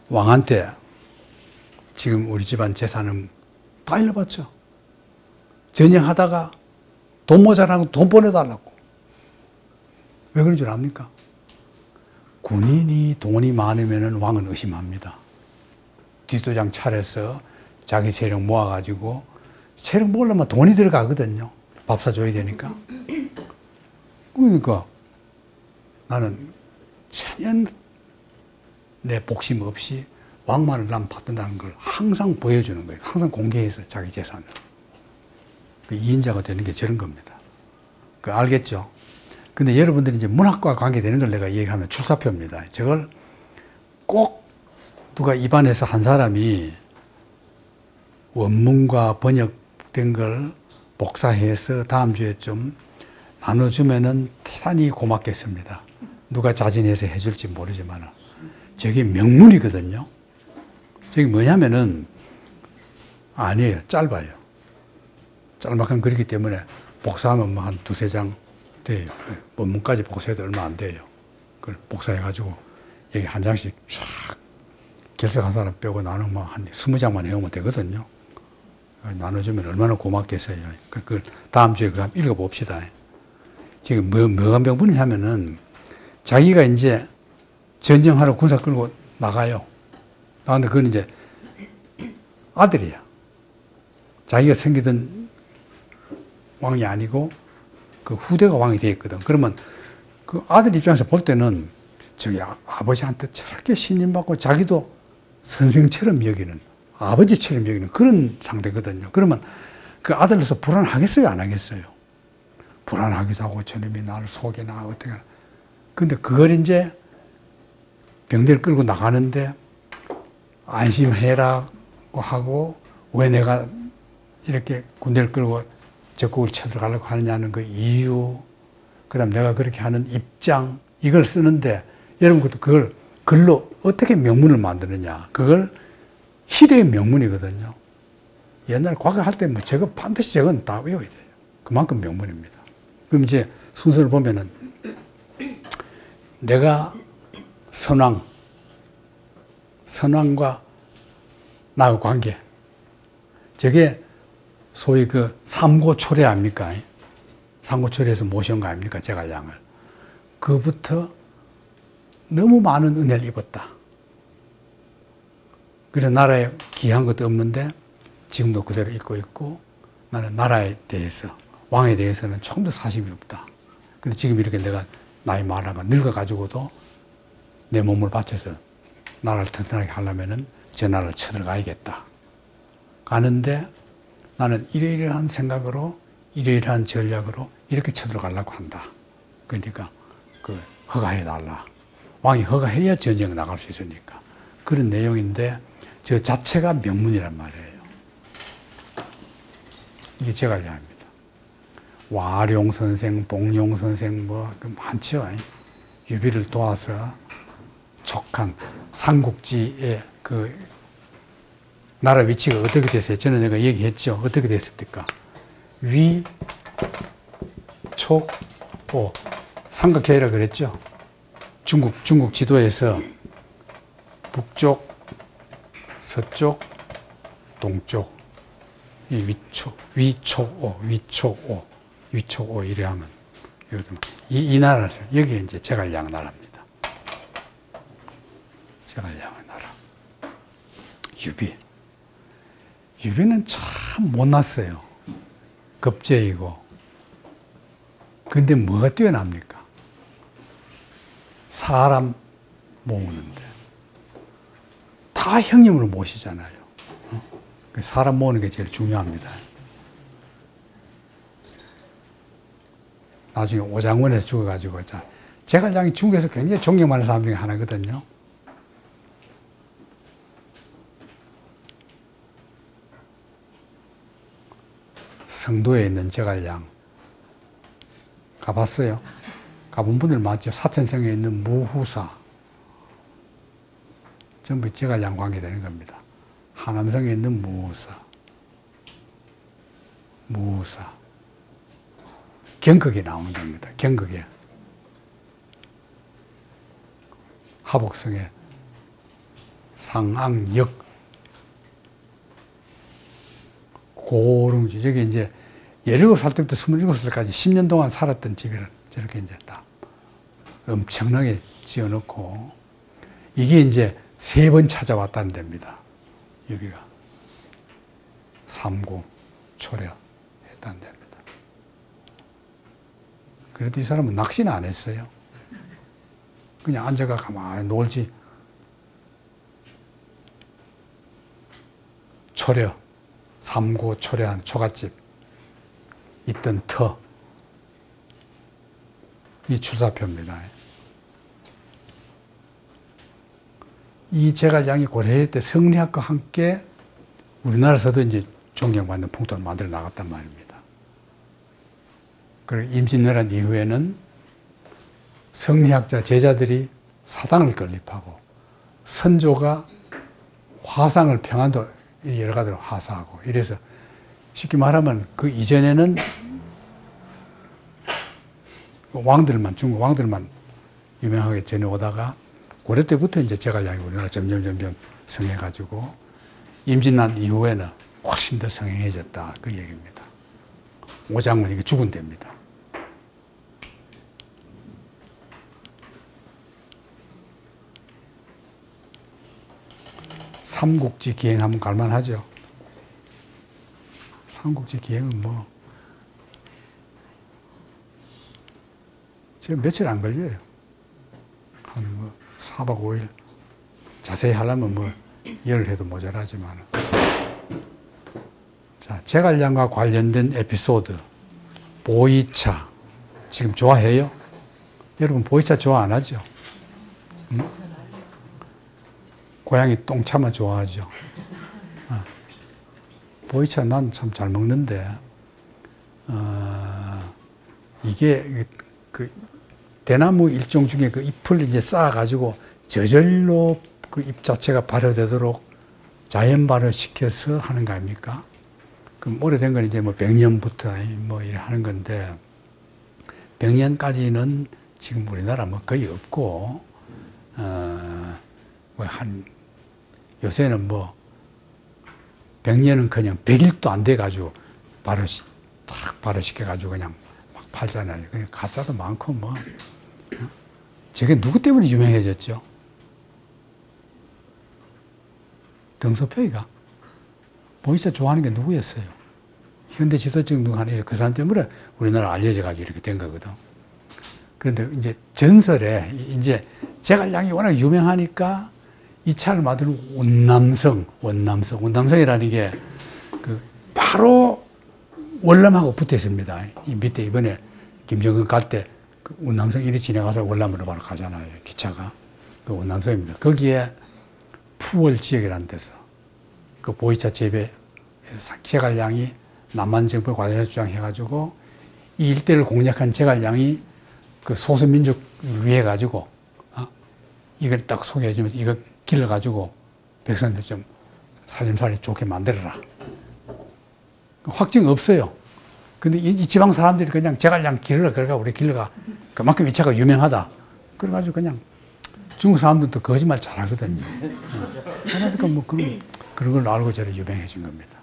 왕한테 지금 우리 집안 재산은 다 일러봤죠. 전쟁하다가 돈 모자라고 돈 보내달라고. 왜 그런 줄 압니까? 군인이 돈이 많으면 왕은 의심합니다. 뒷도장 차려서 자기 세력 모아가지고 세력 모으려면 돈이 들어가거든요. 밥 사줘야 되니까. 그러니까 나는 전혀 내 복심 없이 왕만을 난 받는다는 걸 항상 보여주는 거예요. 항상 공개해서 자기 재산을. 그 2인자가 되는 게 저런 겁니다. 그 알겠죠? 근데 여러분들이 이제 문학과 관계되는 걸 내가 얘기하면 출사표입니다. 저걸 꼭 누가 입안에서 한 사람이 원문과 번역된 걸 복사해서 다음 주에 좀 나눠주면은 대단히 고맙겠습니다. 누가 자진해서 해줄지 모르지만 저게 명문이거든요. 저게 뭐냐면은 아니에요. 짧아요. 짤막한 글이기 때문에 복사하면 뭐 한 두세 장 돼요. 원문까지 복사해도 얼마 안 돼요. 그걸 복사해가지고 여기 한 장씩 쫙 결석한 사람 빼고 나는 뭐 한 20장만 해오면 되거든요. 나눠주면 얼마나 고맙겠어요. 그걸 다음 주에 그거 한번 읽어봅시다. 지금 뭐가 명분이냐면은 자기가 이제 전쟁하러 군사 끌고 나가요. 나가는데 그건 이제 아들이야. 자기가 생기던 왕이 아니고 그 후대가 왕이 되어 있거든. 그러면 그 아들 입장에서 볼 때는 저기 아버지한테 저렇게 신임받고 자기도 선생처럼 여기는, 아버지처럼 여기는 그런 상대거든요. 그러면 그 아들로서 불안하겠어요? 안 하겠어요? 불안하기도 하고 저놈이 나를 속이나 어떻게 하나. 근데 그걸 이제 병대를 끌고 나가는데 안심해라고 하고 왜 내가 이렇게 군대를 끌고 적국을 쳐들어가려고 하느냐는 그 이유, 그 다음 내가 그렇게 하는 입장, 이걸 쓰는데 여러분 그걸 글로 어떻게 명문을 만드느냐. 그걸 시대의 명문이거든요. 옛날 과거 할 때 뭐 저거 반드시 저건 다 외워야 돼요. 그만큼 명문입니다. 그럼 이제 순서를 보면은 내가 선왕과 나의 관계, 저게 소위 그 삼고초래 아닙니까? 삼고초래에서 모셔온 거 아닙니까? 제갈량을. 그부터 너무 많은 은혜를 입었다. 그래서 나라에 기한 것도 없는데 지금도 그대로 입고 있고, 나는 나라에 대해서, 왕에 대해서는 조금도 사심이 없다. 근데 지금 이렇게 내가 나이 많아가 늙어가지고도 내 몸을 바쳐서 나라를 튼튼하게 하려면은 저 나라를 쳐들어가야겠다. 가는데 나는 이러이러한 생각으로, 이러이러한 전략으로 이렇게 쳐들어가려고 한다. 그러니까 그 허가해달라. 왕이 허가해야 전쟁 나갈 수 있으니까. 그런 내용인데 저 자체가 명문이란 말이에요. 이게 제갈량입니다. 와룡 선생, 복룡 선생 뭐 많죠. 유비를 도와서 촉한 삼국지의 그 나라 위치가 어떻게 됐어요? 저는 내가 얘기했죠. 어떻게 됐습니까? 위, 촉, 오. 삼각형이라 그랬죠. 중국 지도에서 북쪽, 서쪽, 동쪽, 이 위촉, 오 이래 하면 이 나라를, 여기 이제 제갈량 나라입니다. 제갈량의 나라. 유비는 참 못났어요. 겁제이고. 근데 뭐가 뛰어납니까? 사람 모으는데. 다 형님으로 모시잖아요. 사람 모으는 게 제일 중요합니다. 나중에 오장원에서 죽어가지고, 제갈량이 중국에서 굉장히 존경받는 사람 중에 하나거든요. 성도에 있는 제갈량 가봤어요? 가본 분들 많죠. 사천성에 있는 무후사 전부 제갈량 관계되는 겁니다. 하남성에 있는 무후사 경극이 나오는 겁니다. 경극에 하복성에 상앙역 고릉지, 여기 이제 17살 때부터 27살까지 10년 동안 살았던 집이라 저렇게 이제 다 엄청나게 지어놓고, 이게 이제 3번 찾아왔다는 데입니다. 여기가. 삼고, 초려 했다는 데입니다. 그래도 이 사람은 낚시는 안 했어요. 그냥 앉아가 가만히 놀지. 초려. 삼고 초려한 초가집 있던 터, 이 출사표입니다. 이 제갈량이 고려일 때 성리학과 함께 우리나라에서도 이제 존경받는 풍토를 만들어 나갔단 말입니다. 그리고 임진왜란 이후에는 성리학자 제자들이 사당을 건립하고 선조가 화상을 평안도 여러 가지로 하사하고, 이래서 쉽게 말하면 그 이전에는 왕들만, 중국 왕들만 유명하게 전해오다가 고려 때부터 이제 제갈량이 우리나라 점점 성행해가지고 임진왜란 이후에는 훨씬 더 성행해졌다, 그 얘기입니다. 오장은 이게 죽은 데입니다. 삼국지 기행하면 갈만하죠. 삼국지 기행은 뭐 지금 며칠 안 걸려요. 한 뭐 4박 5일. 자세히 하려면 뭐 열흘 해도 모자라지만. 자, 제갈량과 관련된 에피소드. 보이차. 지금 좋아해요? 여러분 보이차 좋아 안 하죠? 응? 고양이 똥차만 좋아하죠. 보이차 난 참 잘 먹는데, 이게 그 대나무 일종 중에 그 잎을 이제 쌓아가지고 저절로 그 잎 자체가 발효되도록 자연 발효시켜서 하는 거 아닙니까? 그럼 오래된 건 이제 뭐 100년부터 뭐 이래 하는 건데, 100년까지는 지금 우리나라 뭐 거의 없고, 뭐 요새는 뭐 100년은 그냥 100일도 안 돼가지고 딱 발효시켜가지고 그냥 막 팔잖아요. 그냥 가짜도 많고 뭐. 저게 누구 때문에 유명해졌죠? 등소표이가. 보이차 좋아하는 게 누구였어요? 현대 지도적 누가 하는 그 사람 때문에 우리나라 알려져가지고 이렇게 된 거거든. 그런데 이제 전설에 이제 제갈량이 워낙 유명하니까 이 차를 만드는 원남성이라는 게 그 바로 월남하고 붙어 있습니다. 이 밑에 이번에 김정은 갈 때 그 원남성 이리 지나가서 월남으로 바로 가잖아요. 기차가. 그 원남성입니다. 거기에 푸월 지역이라는 데서 그 보이차 재배 제갈량이 남한 정부에 관련해서 주장해가지고 이 일대를 공략한 제갈량이 그 소수민족 위해 가지고 이걸 딱 소개해주면서 이거 길러가지고 백성들 좀 살림살이 좋게 만들어라. 확증 없어요. 근데 이 지방 사람들이 그냥 제갈량 길러라. 그러니까 우리 길러가 그만큼 이 차가 유명하다. 그래가지고 그냥 중국 사람들도 거짓말 잘하거든요. 그러니까 뭐 그런 걸 알고 저를 유명해진 겁니다.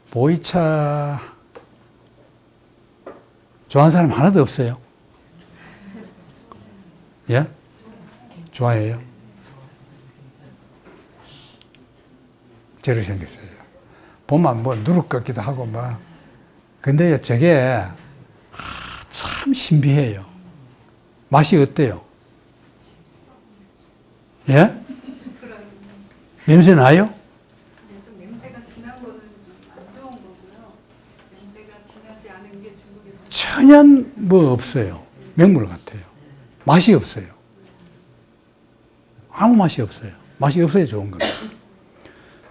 보이차 좋아하는 사람 하나도 없어요. 예? 좋아해요? 저렇게 생겼어요. 보면 뭐 누룩 같기도 하고 막. 근데 저게 참 신비해요. 맛이 어때요? 예? 냄새 나요? 좀 냄새가 진한 거는 좀 안 좋은 거고요. 냄새가 진하지 않은 게 중국에서 천연 뭐 없어요. 맹물 같아요. 맛이 없어요. 아무 맛이 없어요. 맛이 없어야 좋은 겁니다.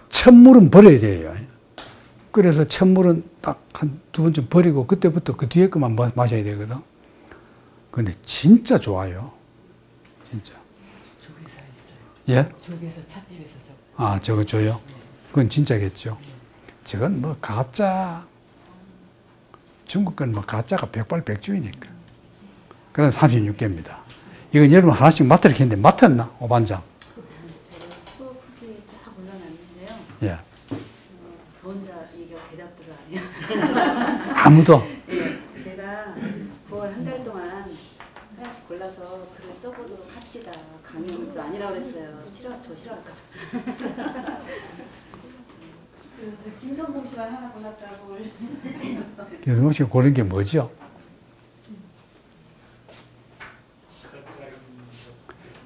첫물은 버려야 돼요. 그래서 첫물은 딱 한 두 번쯤 버리고 그때부터 그 뒤에 것만 마셔야 되거든. 근데 진짜 좋아요. 진짜. 조개사 있어요. 예? 조개사 찻집에서 저거 줘요? 그건 진짜겠죠. 저건 뭐 가짜. 중국 건 뭐 가짜가 백발백중이니까. 그다음 36개입니다. 이건 여러분 하나씩 맡으라 했는데 맡았나? 오반장. 수업 후기에 쫙 올라놨는데요. 예. 저 혼자 이게 대답들을 안 해요. 아무도. 예, 제가 9월 한 달 동안 하나씩 골라서 글을 써보도록 합시다. 강연도 아니라고 그랬어요. 저 싫어할까. 저 김선봉 씨만 하나 골랐다고 그랬어요. 김선봉 씨가 고른 게 뭐죠?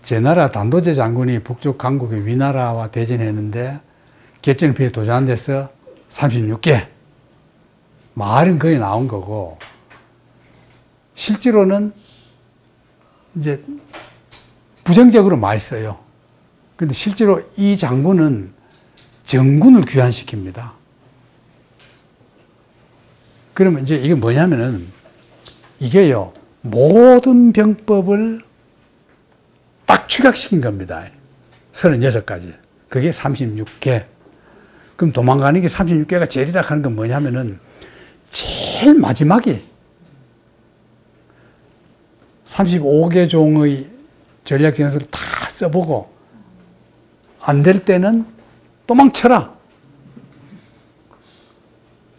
제나라 단도제 장군이 북쪽 강국의 위나라와 대전했는데 개전을 피해 도주한 데서 36개. 말은 거의 나온 거고, 실제로는 이제 부정적으로 많이 써요. 근데 실제로 이 장군은 정군을 귀환시킵니다. 그러면 이제 이게 뭐냐면은, 이게요, 모든 병법을 딱 축약시킨 겁니다. 36가지. 그게 36개. 그럼 도망가는 게 36개가 제일이다 하는 건 뭐냐면은, 제일 마지막에 35개 종의 전략 전술을 다 써보고 안 될 때는 도망쳐라.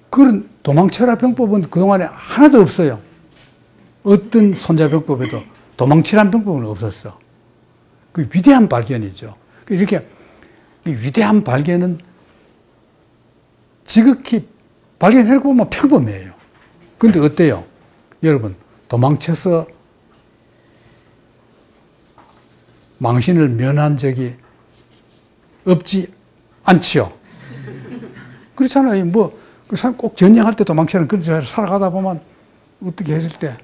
그런 도망쳐라 병법은 그동안에 하나도 없어요. 어떤 손자병법에도 도망치라는 병법은 없었어. 그 위대한 발견이죠. 이렇게 위대한 발견은 지극히 발견해보면 평범해요. 근데 어때요? 여러분, 도망쳐서 망신을 면한 적이 없지 않지요. 그렇잖아요. 뭐, 그 사람 꼭 전쟁할 때 도망치는 그런 줄 살아가다 보면 어떻게 했을 때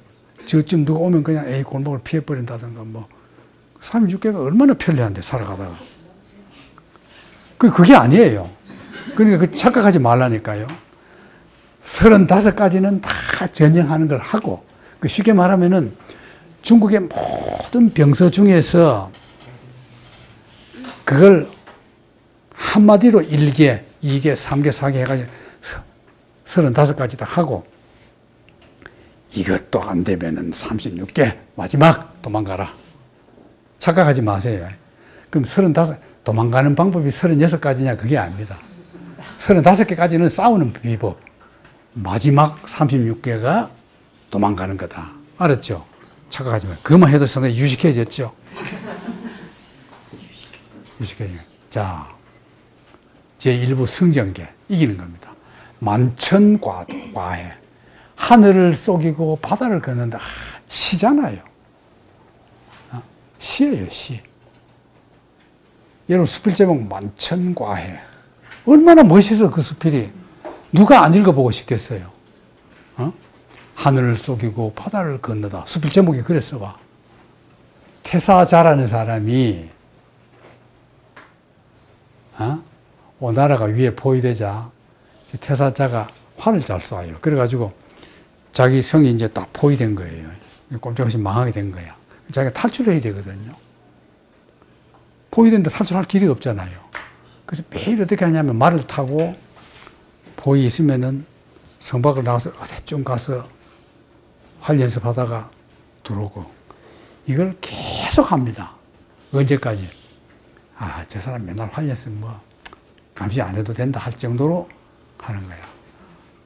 저쯤 누가 오면 그냥 에이 골목을 피해버린다든가 뭐 36개가 얼마나 편리한데 살아가다가. 그게 아니에요. 그러니까 그 착각하지 말라니까요. 35가지는 다 전쟁하는 걸 하고, 쉽게 말하면은 중국의 모든 병서 중에서 그걸 한마디로 1개, 2개, 3개, 4개 해가지고 35가지 다 하고, 이것도 안 되면은 36개, 마지막 도망가라. 착각하지 마세요. 그럼 35, 도망가는 방법이 36가지냐? 그게 아닙니다. 35개까지는 싸우는 비법. 마지막 36개가 도망가는 거다. 알았죠? 착각하지 마세요. 그것만 해도 상당히 유식해졌죠? 유식해져. 자, 제1부 승전계. 이기는 겁니다. 만천과도, 과해. 하늘을 속이고 바다를 걷는다. 시잖아요. 시예요, 시. 여러분, 수필 제목 만천과해. 얼마나 멋있어, 그 수필이. 누가 안 읽어보고 싶겠어요? 하늘을 속이고 바다를 건너다. 수필 제목이 그랬어 봐. 태사자라는 사람이 오나라가 위에 포위되자 태사자가 활을 잘 쏴요. 그래가지고 자기 성이 이제 딱 포위된 거예요. 꼼짝없이 망하게 된 거야. 자기가 탈출해야 되거든요. 포위된데 탈출할 길이 없잖아요. 그래서 매일 어떻게 하냐면 말을 타고 포위 있으면은 성 밖을 나가서 어디쯤 가서 활 연습하다가 들어오고 이걸 계속 합니다. 언제까지? 저 사람 맨날 활 연습 뭐 감시 안 해도 된다 할 정도로 하는 거야.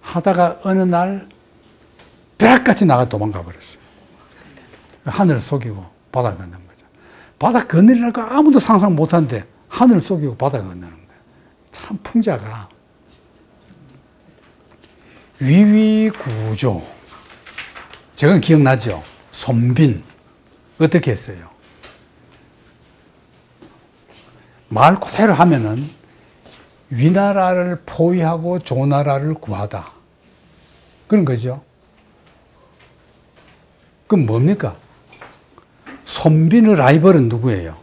하다가 어느 날 벼락같이 나가 도망가 버렸어요. 하늘을 속이고 바다 건너는 거죠. 바다 건너리라고 아무도 상상 못하는데 하늘을 속이고 바다 건너는 거예요. 참 풍자가 위위구조. 저건 기억나죠? 손빈 어떻게 했어요? 말 그대로 하면은 위나라를 포위하고 조나라를 구하다. 그런 거죠. 그럼 뭡니까? 손빈의 라이벌은 누구예요?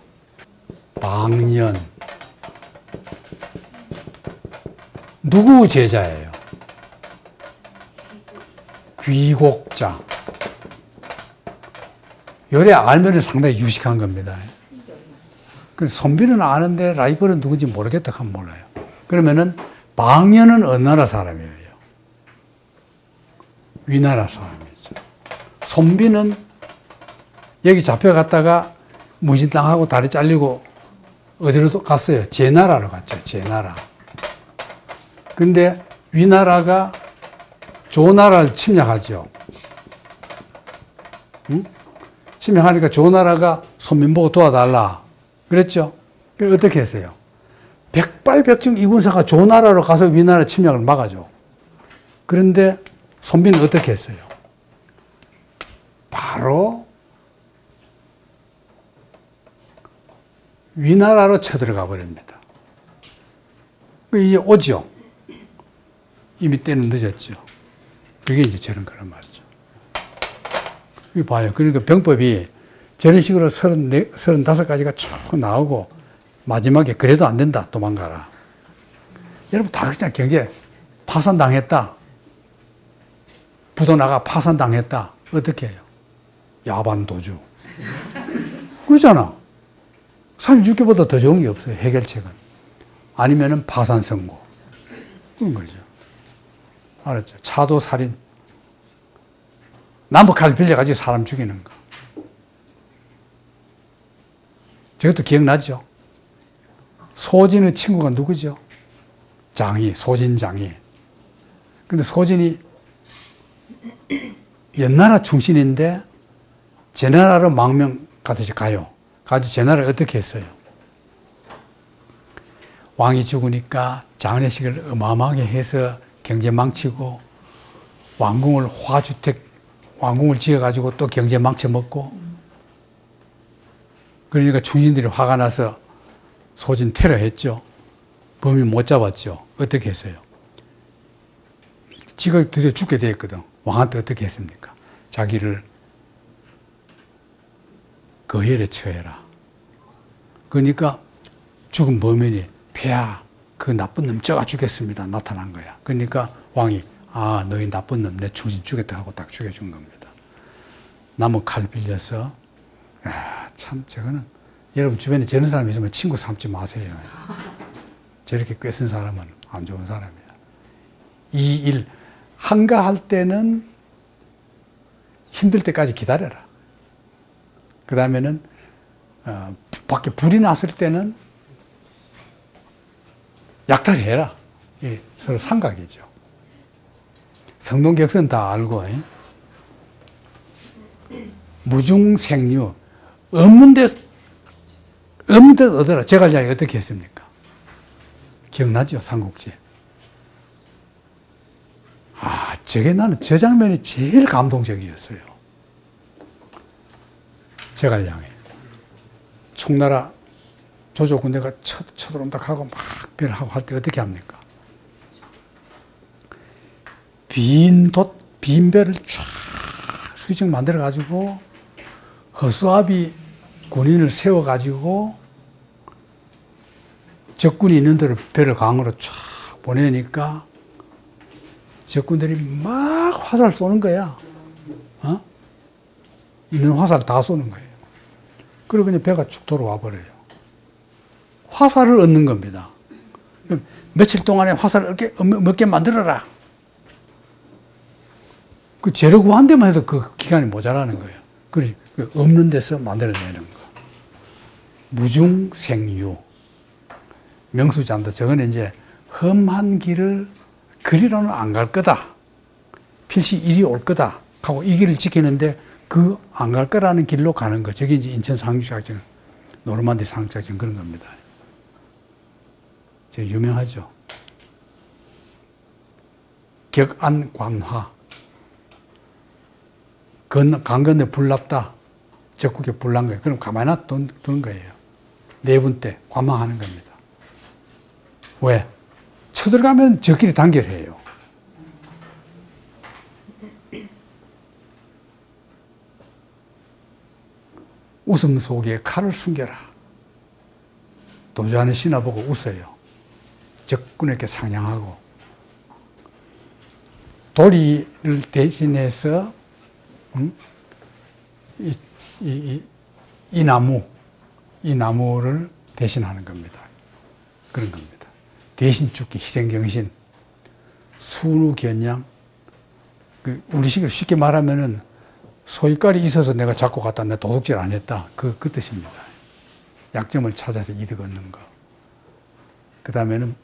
방년. 누구 제자예요? 귀곡자. 요래 알면 상당히 유식한 겁니다. 손빈은 아는데 라이벌은 누군지 모르겠다 하면 몰라요. 그러면은 방년은 어느 나라 사람이에요? 위나라 사람이죠. 손빈은 여기 잡혀갔다가 문신당하고 다리 잘리고 어디로 갔어요? 제나라로 갔죠. 제나라. 근데 위나라가 조나라를 침략하죠. 응? 침략하니까 조나라가 손빈 보고 도와달라. 그랬죠? 그래서 어떻게 했어요? 백발백중 이군사가 조나라로 가서 위나라 침략을 막아줘. 그런데 손빈은 어떻게 했어요? 바로 위나라로 쳐들어가 버립니다. 이제 오죠. 이미 때는 늦었죠. 그게 이제 저런 거란 말이죠. 이거 봐요. 그러니까 병법이 저런 식으로 35가지가 쭉 나오고 마지막에 그래도 안 된다. 도망가라. 여러분 다 그렇잖아요. 경제 파산당했다. 부도 나가 파산당했다. 어떻게 해요? 야반도주. 그러잖아. 36개보다 더 좋은 게 없어요. 해결책은. 아니면은 파산선고. 그런 거죠. 알았죠? 차도살인. 나무칼 빌려가지고 사람 죽이는 거. 저것도 기억나죠? 소진의 친구가 누구죠? 장이, 소진장이. 근데 소진이 옛나라 충신인데 제나라로 망명 가듯이 가요. 가지고 제나라를 어떻게 했어요? 왕이 죽으니까 장례식을 어마어마하게 해서 경제 망치고 왕궁을 화주택, 왕궁을 지어가지고 또 경제 망쳐먹고 그러니까 충신들이 화가 나서 소진 테러했죠. 범인 못 잡았죠. 어떻게 했어요? 지가 드디어 죽게 되었거든. 왕한테 어떻게 했습니까? 자기를 거열에 처해라. 그러니까 죽은 범인이 폐하 그 나쁜 놈 쪄가 죽겠습니다. 나타난 거야. 그러니까 왕이 아 너희 나쁜 놈 내 충신 죽였다 하고 딱 죽여준 겁니다. 나무 칼 빌려서 참 저거는 여러분 주변에 저런 사람 있으면 친구 삼지 마세요. 저렇게 꿰쓴 사람은 안 좋은 사람이야. 이 일 한가할 때는 힘들 때까지 기다려라. 그 다음에는 밖에 불이 났을 때는 약탈해라. 서로 삼각이죠. 성동격선 다 알고 무중생유 없는 데 얻어라. 제갈량이 어떻게 했습니까? 기억나죠? 삼국지. 저게 나는 저 장면이 제일 감동적이었어요. 제갈량이 총나라 조조 군대가 쳐들어온다 하고 막 별하고 할 때 어떻게 합니까? 빈 별을 쫙 수직 만들어가지고 허수아비 군인을 세워가지고 적군이 있는 데로 배를 강으로 쫙 보내니까 적군들이 막 화살 쏘는 거야. 있는 화살 다 쏘는 거예요. 그리고 그냥 배가 쭉 돌아와 버려요. 화살을 얻는 겁니다. 며칠 동안에 화살을 몇 개 만들어라. 그 재료 구한 데만 해도 그 기간이 모자라는 거예요. 그래 없는 데서 만들어내는 거. 무중생유. 명수장도 저거는 이제 험한 길을 그리로는 안 갈 거다. 필시 이리 올 거다. 하고 이 길을 지키는데 그 안 갈 거라는 길로 가는 거. 저게 이제 인천 상륙작전, 노르만디 상륙작전 그런 겁니다. 제 유명하죠. 격안관화. 강 건너 불 났다. 적국에 불 난 거예요. 그럼 가만히 두는 거예요. 4분 때 관망하는 겁니다. 왜? 쳐들어가면 저끼리 단결해요. 웃음 속에 칼을 숨겨라. 도주하는 신하 보고 웃어요. 적군에게 상냥하고. 도리를 대신해서 이 나무를 대신하는 겁니다. 그런 겁니다. 대신 죽기, 희생경신, 순우견양. 우리식으로 쉽게 말하면은 소유깔이 있어서 내가 잡고 갔다, 내가 도둑질 안 했다. 그 뜻입니다. 약점을 찾아서 이득 얻는 거. 그 다음에는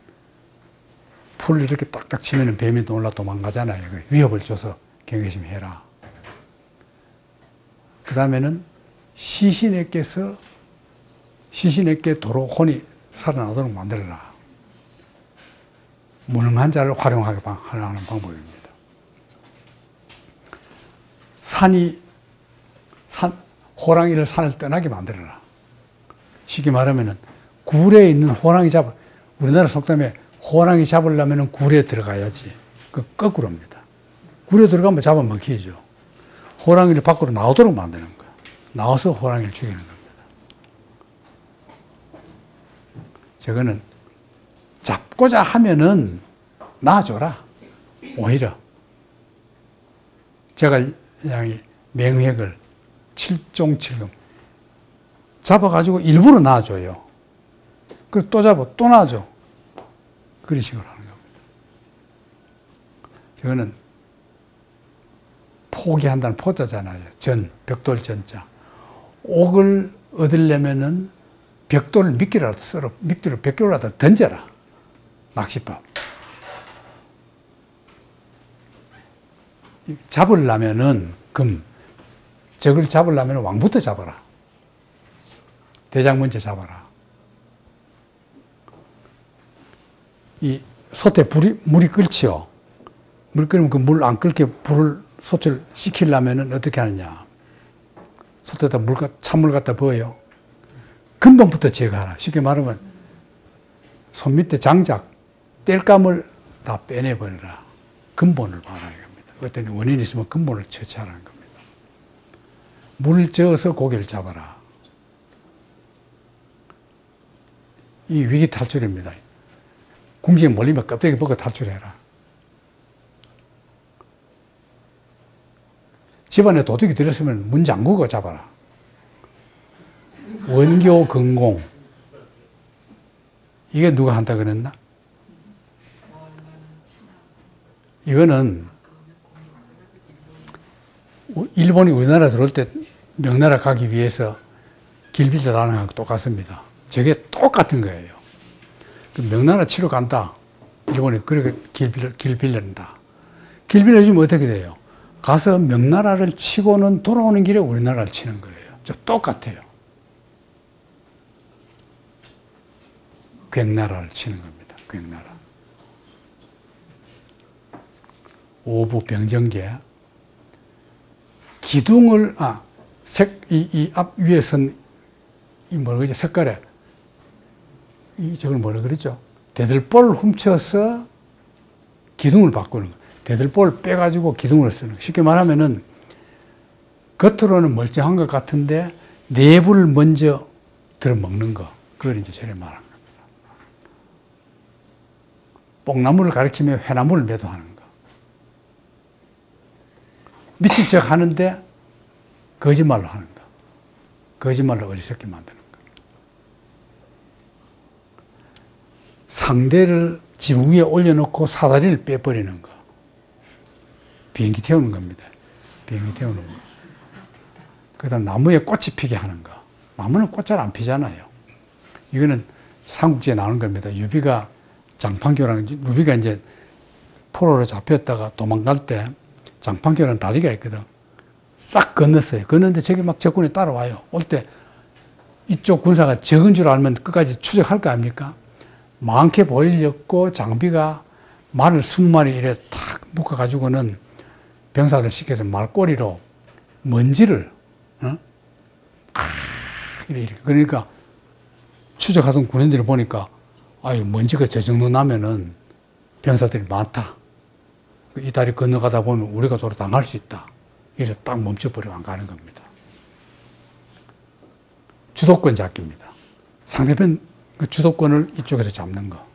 풀을 이렇게 딱딱 치면은 뱀이 놀라 도망가잖아요. 위협을 줘서 경계심 해라. 그 다음에는 시신에게 도로 혼이 살아나도록 만들어라. 무능한 자를 활용하게 하는 방법입니다. 호랑이를 산을 떠나게 만들어라. 쉽게 말하면은 굴에 있는 호랑이 우리나라 속담에 호랑이 잡으려면 굴에 들어가야지. 그 거꾸로입니다. 굴에 들어가면 잡아먹히죠. 호랑이를 밖으로 나오도록 만드는 거예요. 나와서 호랑이를 죽이는 겁니다. 저거는 잡고자 하면은 놔줘라. 오히려 제갈량이 맹획을 7종 7금 잡아가지고 일부러 놔줘요. 그리고 또 잡아 또 놔줘. 그런 식으로 하는 겁니다. 저거는 포기한다는 포자잖아요. 벽돌 전자. 옥을 얻으려면은 벽돌을 미끼라도 썰어, 미끼로 벽돌라도 던져라. 낚시법. 잡으려면은 적을 잡으려면 왕부터 잡아라. 대장 먼저 잡아라. 이 솥에 물이 끓지요. 물 끓으면 그 물 안 끓게 불을 소철시키려면 어떻게 하느냐. 솥에다 찬물 갖다 부어요. 근본부터 제거하라. 쉽게 말하면 손 밑에 장작, 땔감을 다 빼내버려라. 근본을 봐라 이겁니다. 어떤 원인이 있으면 근본을 처치하라는 겁니다. 물을 저어서 고개를 잡아라. 이 위기 탈출입니다. 궁지에 몰리면 껍데기 벗고 탈출해라. 집안에 도둑이 들었으면 문 잠그고 잡아라. 원교 근공. 이게 누가 한다 그랬나? 이거는 일본이 우리나라 들어올 때 명나라 가기 위해서 길 빌려라는 거하고 똑같습니다. 저게 똑같은 거예요. 명나라 치러 간다. 일본이 그렇게 길 빌려준다. 길 빌려주면 어떻게 돼요? 가서 명나라를 치고는 돌아오는 길에 우리나라를 치는 거예요. 저 똑같아요. 괭나라를 치는 겁니다. 괭나라. 오부 병정계. 기둥을, 이 앞 위에 선, 뭐라 그러죠? 색깔에, 저걸 뭐라 그러죠? 대들보를 훔쳐서 기둥을 바꾸는 거. 대들보를 빼가지고 기둥을 쓰는 거. 쉽게 말하면은, 겉으로는 멀쩡한 것 같은데, 내부를 먼저 들어먹는 거. 그걸 이제 저래 말하는 겁니다. 뽕나무를 가리키며 회나무를 매도하는 거. 미친 척 하는데, 거짓말로 하는 거. 거짓말로 어리석게 만드는 거. 상대를 지붕 위에 올려놓고 사다리를 빼버리는 거. 비행기 태우는 겁니다. 비행기 태우는 거. 그 다음 나무에 꽃이 피게 하는 거. 나무는 꽃 잘 안 피잖아요. 이거는 삼국지에 나오는 겁니다. 유비가 장판교라는, 유비가 이제 포로로 잡혔다가 도망갈 때 장판교라는 다리가 있거든. 싹 건넜어요. 건넜는데 저기 막 적군이 따라와요. 올 때 이쪽 군사가 적은 줄 알면 끝까지 추적할 거 아닙니까? 많게 보이려고 장비가 말을 20마리 이래 탁 묶어가지고는 병사들 시켜서 말꼬리로 먼지를, 이렇게. 그러니까 추적하던 군인들이 보니까, 아유, 먼지가 저 정도 나면은 병사들이 많다. 이 다리 건너가다 보면 우리가 도로 당할 수 있다. 이래서 딱 멈춰버리고 안 가는 겁니다. 주도권 잡기입니다. 상대편 주도권을 이쪽에서 잡는 거.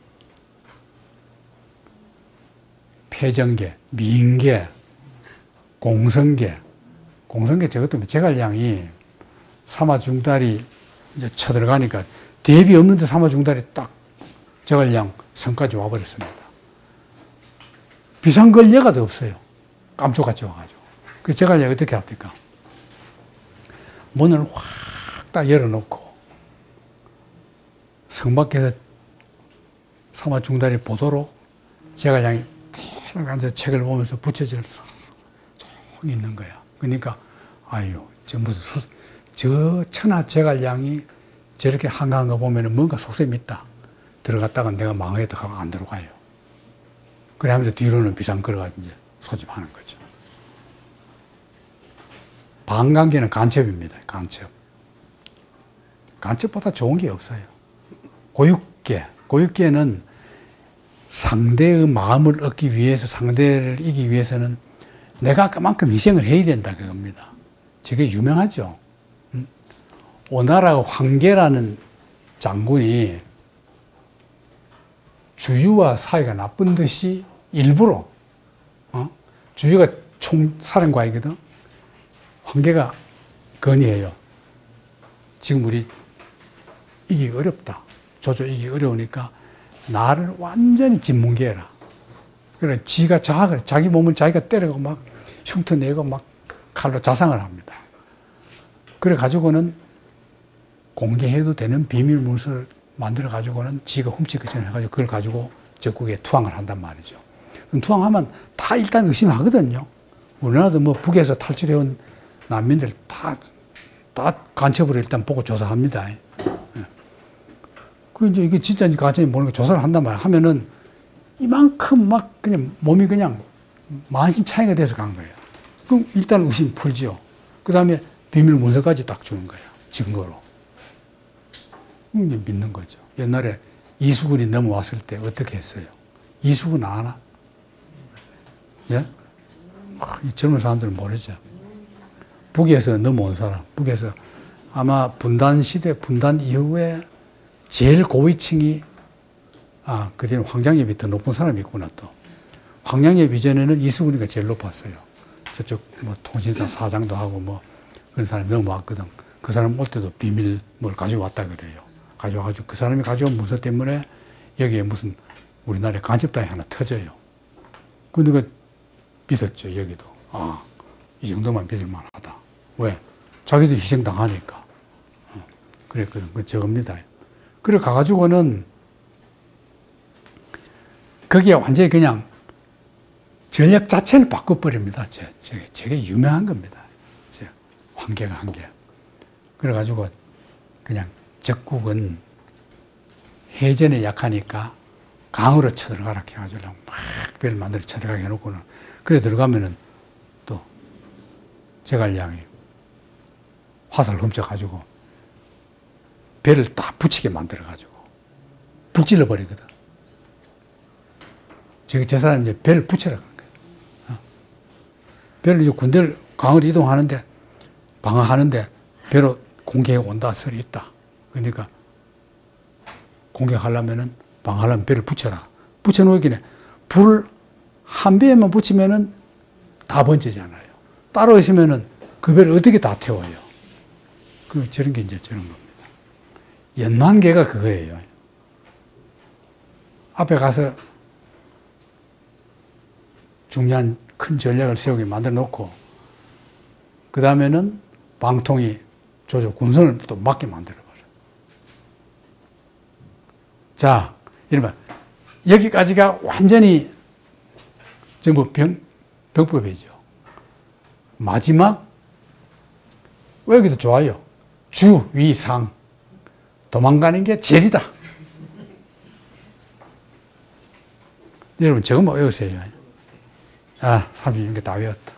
패전계, 미인계, 공성계. 공성계 저것도 제갈량이 사마중달이 이제 쳐들어가니까 대비 없는데 사마중달이 딱 제갈량 성까지 와버렸습니다. 비상걸레가 더 없어요. 깜짝같이 와가지고. 그래서 제갈량이 어떻게 합니까? 문을 확 딱 열어놓고 성 밖에서 사마중달이 보도록 제갈량이 탁 앉아서 책을 보면서 부처질을 쏙 있는 거야. 그러니까 아유, 저 천하 제갈량이 저렇게 한가한 거 보면은 뭔가 속셈이 있다. 들어갔다가 내가 망하겠다 하고 안 들어가요. 그래 하면서 뒤로는 비상 걸어가지고 이제 소집하는 거죠. 반관계는 간첩입니다. 간첩. 간첩보다 좋은 게 없어요. 고육계. 고육계는 상대의 마음을 얻기 위해서, 상대를 이기기 위해서는 내가 그만큼 희생을 해야 된다 그겁니다. 저게 유명하죠. 오나라 황계라는 장군이 주유와 사이가 나쁜 듯이 일부러, 주유가 총사령관이거든. 황계가 건의해요. 지금 우리 이기기 어렵다. 조조 이기기 어려우니까 나를 완전히 진뭉개해라. 그래, 지가 자학을, 자기 몸을 자기가 때리고 막 흉터내고 막 칼로 자상을 합니다. 그래 가지고는 공개해도 되는 비밀 문서를 만들어 가지고는 지가 훔치기 전에 해가지고 그걸 가지고 적국에 투항을 한단 말이죠. 투항하면 다 일단 의심하거든요. 우리나라도 뭐 북에서 탈출해온 난민들 다 간첩으로 일단 보고 조사합니다. 그 이제 이게 진짜인지 가짜인지 모르는 거 조사를 한단 말이야. 하면은 이만큼 막 그냥 몸이 그냥 만신 차이가 돼서 간 거예요. 그럼 일단 의심 풀지요. 그 다음에 비밀 문서까지 딱 주는 거예요. 증거로. 믿는 거죠. 옛날에 이수근이 넘어왔을 때 어떻게 했어요? 이수근 아나? 예? 이 젊은 사람들은 모르죠. 북에서 넘어온 사람, 북에서 아마 분단 시대, 분단 이후에 제일 고위층이, 그때는 황장엽이 더 높은 사람이 있구나 또. 황장엽 이전에는 이수근이가 제일 높았어요. 저쪽 뭐 통신사 사장도 하고 뭐 그런 사람이 넘어왔거든. 그 사람 올 때도 비밀 뭘 가지고 왔다 그래요. 가져와가지고 그 사람이 가져온 문서 때문에 여기에 무슨 우리나라에 간첩단이 하나 터져요. 근데 그 믿었죠, 여기도. 이 정도만 믿을 만하다. 왜? 자기도 희생당하니까. 그랬거든. 그 저겁니다. 그래 가가지고는 거기에 완전히 그냥 전략 자체를 바꿔버립니다. 저게 유명한 겁니다. 한계가 한계. 그래가지고 그냥 적국은 해전에 약하니까 강으로 쳐들어가라 해가지고 막 배를 만들어 쳐들어가게 해놓고는 그래 들어가면은 또 제갈량이 화살을 훔쳐가지고 배를 딱 붙이게 만들어가지고 북질러 버리거든. 저 사람이 이제 배를 붙여라 그런 거예요. 배를 이제 군대를 강을 이동하는데 방어하는데 배로 공격해 온다 설이 있다. 그러니까 공격하려면은 방어하려면 배를 붙여라. 붙여놓기는 불 한 배에만 붙이면은 다 번지잖아요. 따로 있으면은 그 배를 어떻게 다 태워요. 그 저런 게 이제 저런 겁니다. 연만계가 그거예요. 앞에 가서 중요한 큰 전략을 세우게 만들어 놓고 그 다음에는 방통위 조조 군선을 또 맞게 만들어 버려. 자, 이러면 여기까지가 완전히 전부 병법이죠. 마지막 여기도 좋아요. 주, 위, 상. 도망가는 게 제일이다. 여러분 저거 뭐 외우세요. 36개 다 외웠다.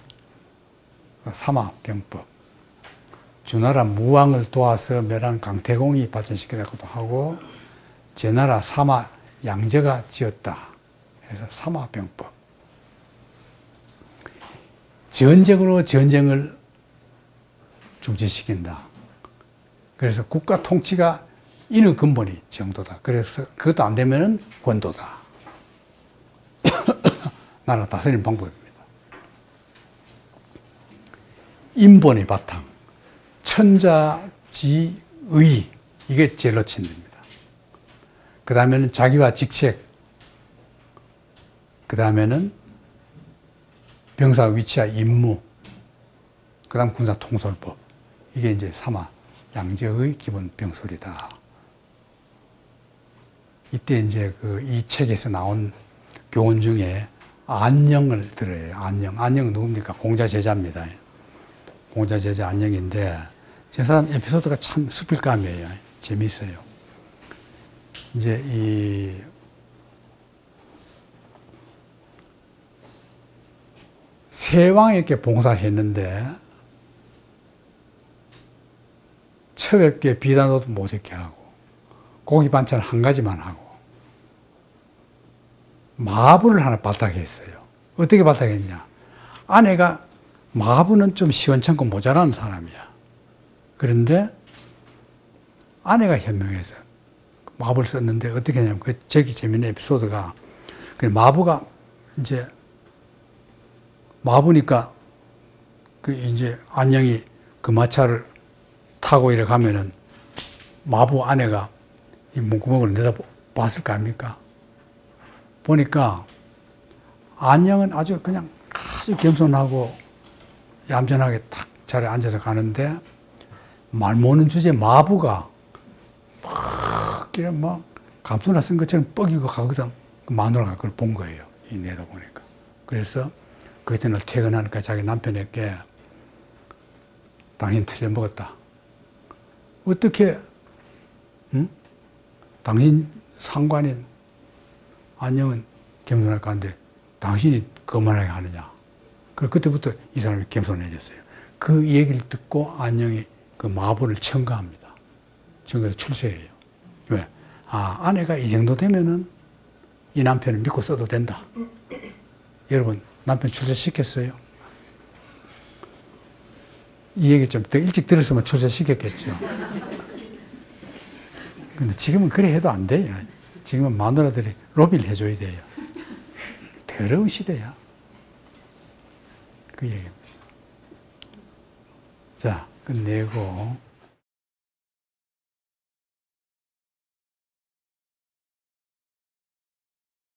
삼화병법. 주나라 무왕을 도와서 멸한 강태공이 발전시키다고도 하고 제나라 삼화 양제가 지었다. 그래서 삼화병법. 전쟁으로 전쟁을 중지시킨다. 그래서 국가 통치가 이는 근본이 정도다. 그래서 그것도 안 되면은 권도다. 나라 다스리는 방법입니다. 인본의 바탕, 천자지의, 이게 제일 놓친답니다. 그 다음에는 자기와 직책, 그 다음에는 병사 위치와 임무, 그 다음 군사 통솔법. 이게 이제 삼화 양제의 기본 병술이다. 이때 이제 이 책에서 나온 교훈 중에 안녕을 들어요. 안녕은 누굽니까? 공자 제자입니다. 공자 제자 안녕인데, 제 사람 에피소드가 참 수필감이에요. 재미있어요. 이제 세왕에게 봉사했는데, 처뵙게 비단도 못 입게 하고, 고기 반찬 한 가지만 하고, 마부를 하나 발탁했어요. 어떻게 발탁했냐? 아내가 마부는 좀 시원찮고 모자라는 사람이야. 그런데 아내가 현명해서 마부를 썼는데 어떻게 하냐면 저기 재밌는 에피소드가 마부가 이제 마부니까 이제 안녕이 그 마차를 타고 이래 가면은 마부 아내가 이 문구멍을 내다봤을 거 아닙니까? 보니까 안녕은 아주 겸손하고 얌전하게 딱 자리에 앉아서 가는데 말 모는 주제 마부가 막 감수나 쓴 것처럼 뻐기고 가거든. 마누라가 그걸 본 거예요. 이 내다보니까. 그래서 그 이튿날 퇴근하니까 자기 남편에게 당신 틀려먹었다. 어떻게 당신 상관인 안녕은 겸손할까 하는데 당신이 거만하게 하느냐. 그래서 그때부터 이 사람이 겸손해졌어요. 그 얘기를 듣고 안녕이 그 마부를 청가합니다. 청가해서 출세해요. 왜? 아, 아내가 이 정도 되면은 이 남편을 믿고 써도 된다. 여러분, 남편 출세시켰어요? 이 얘기 좀 더 일찍 들었으면 출세시켰겠죠. 근데 지금은 그래 해도 안 돼요. 지금은 마누라들이 로비를 해줘야 돼요. 더러운 시대야. 그 얘기입니다. 자, 끝내고.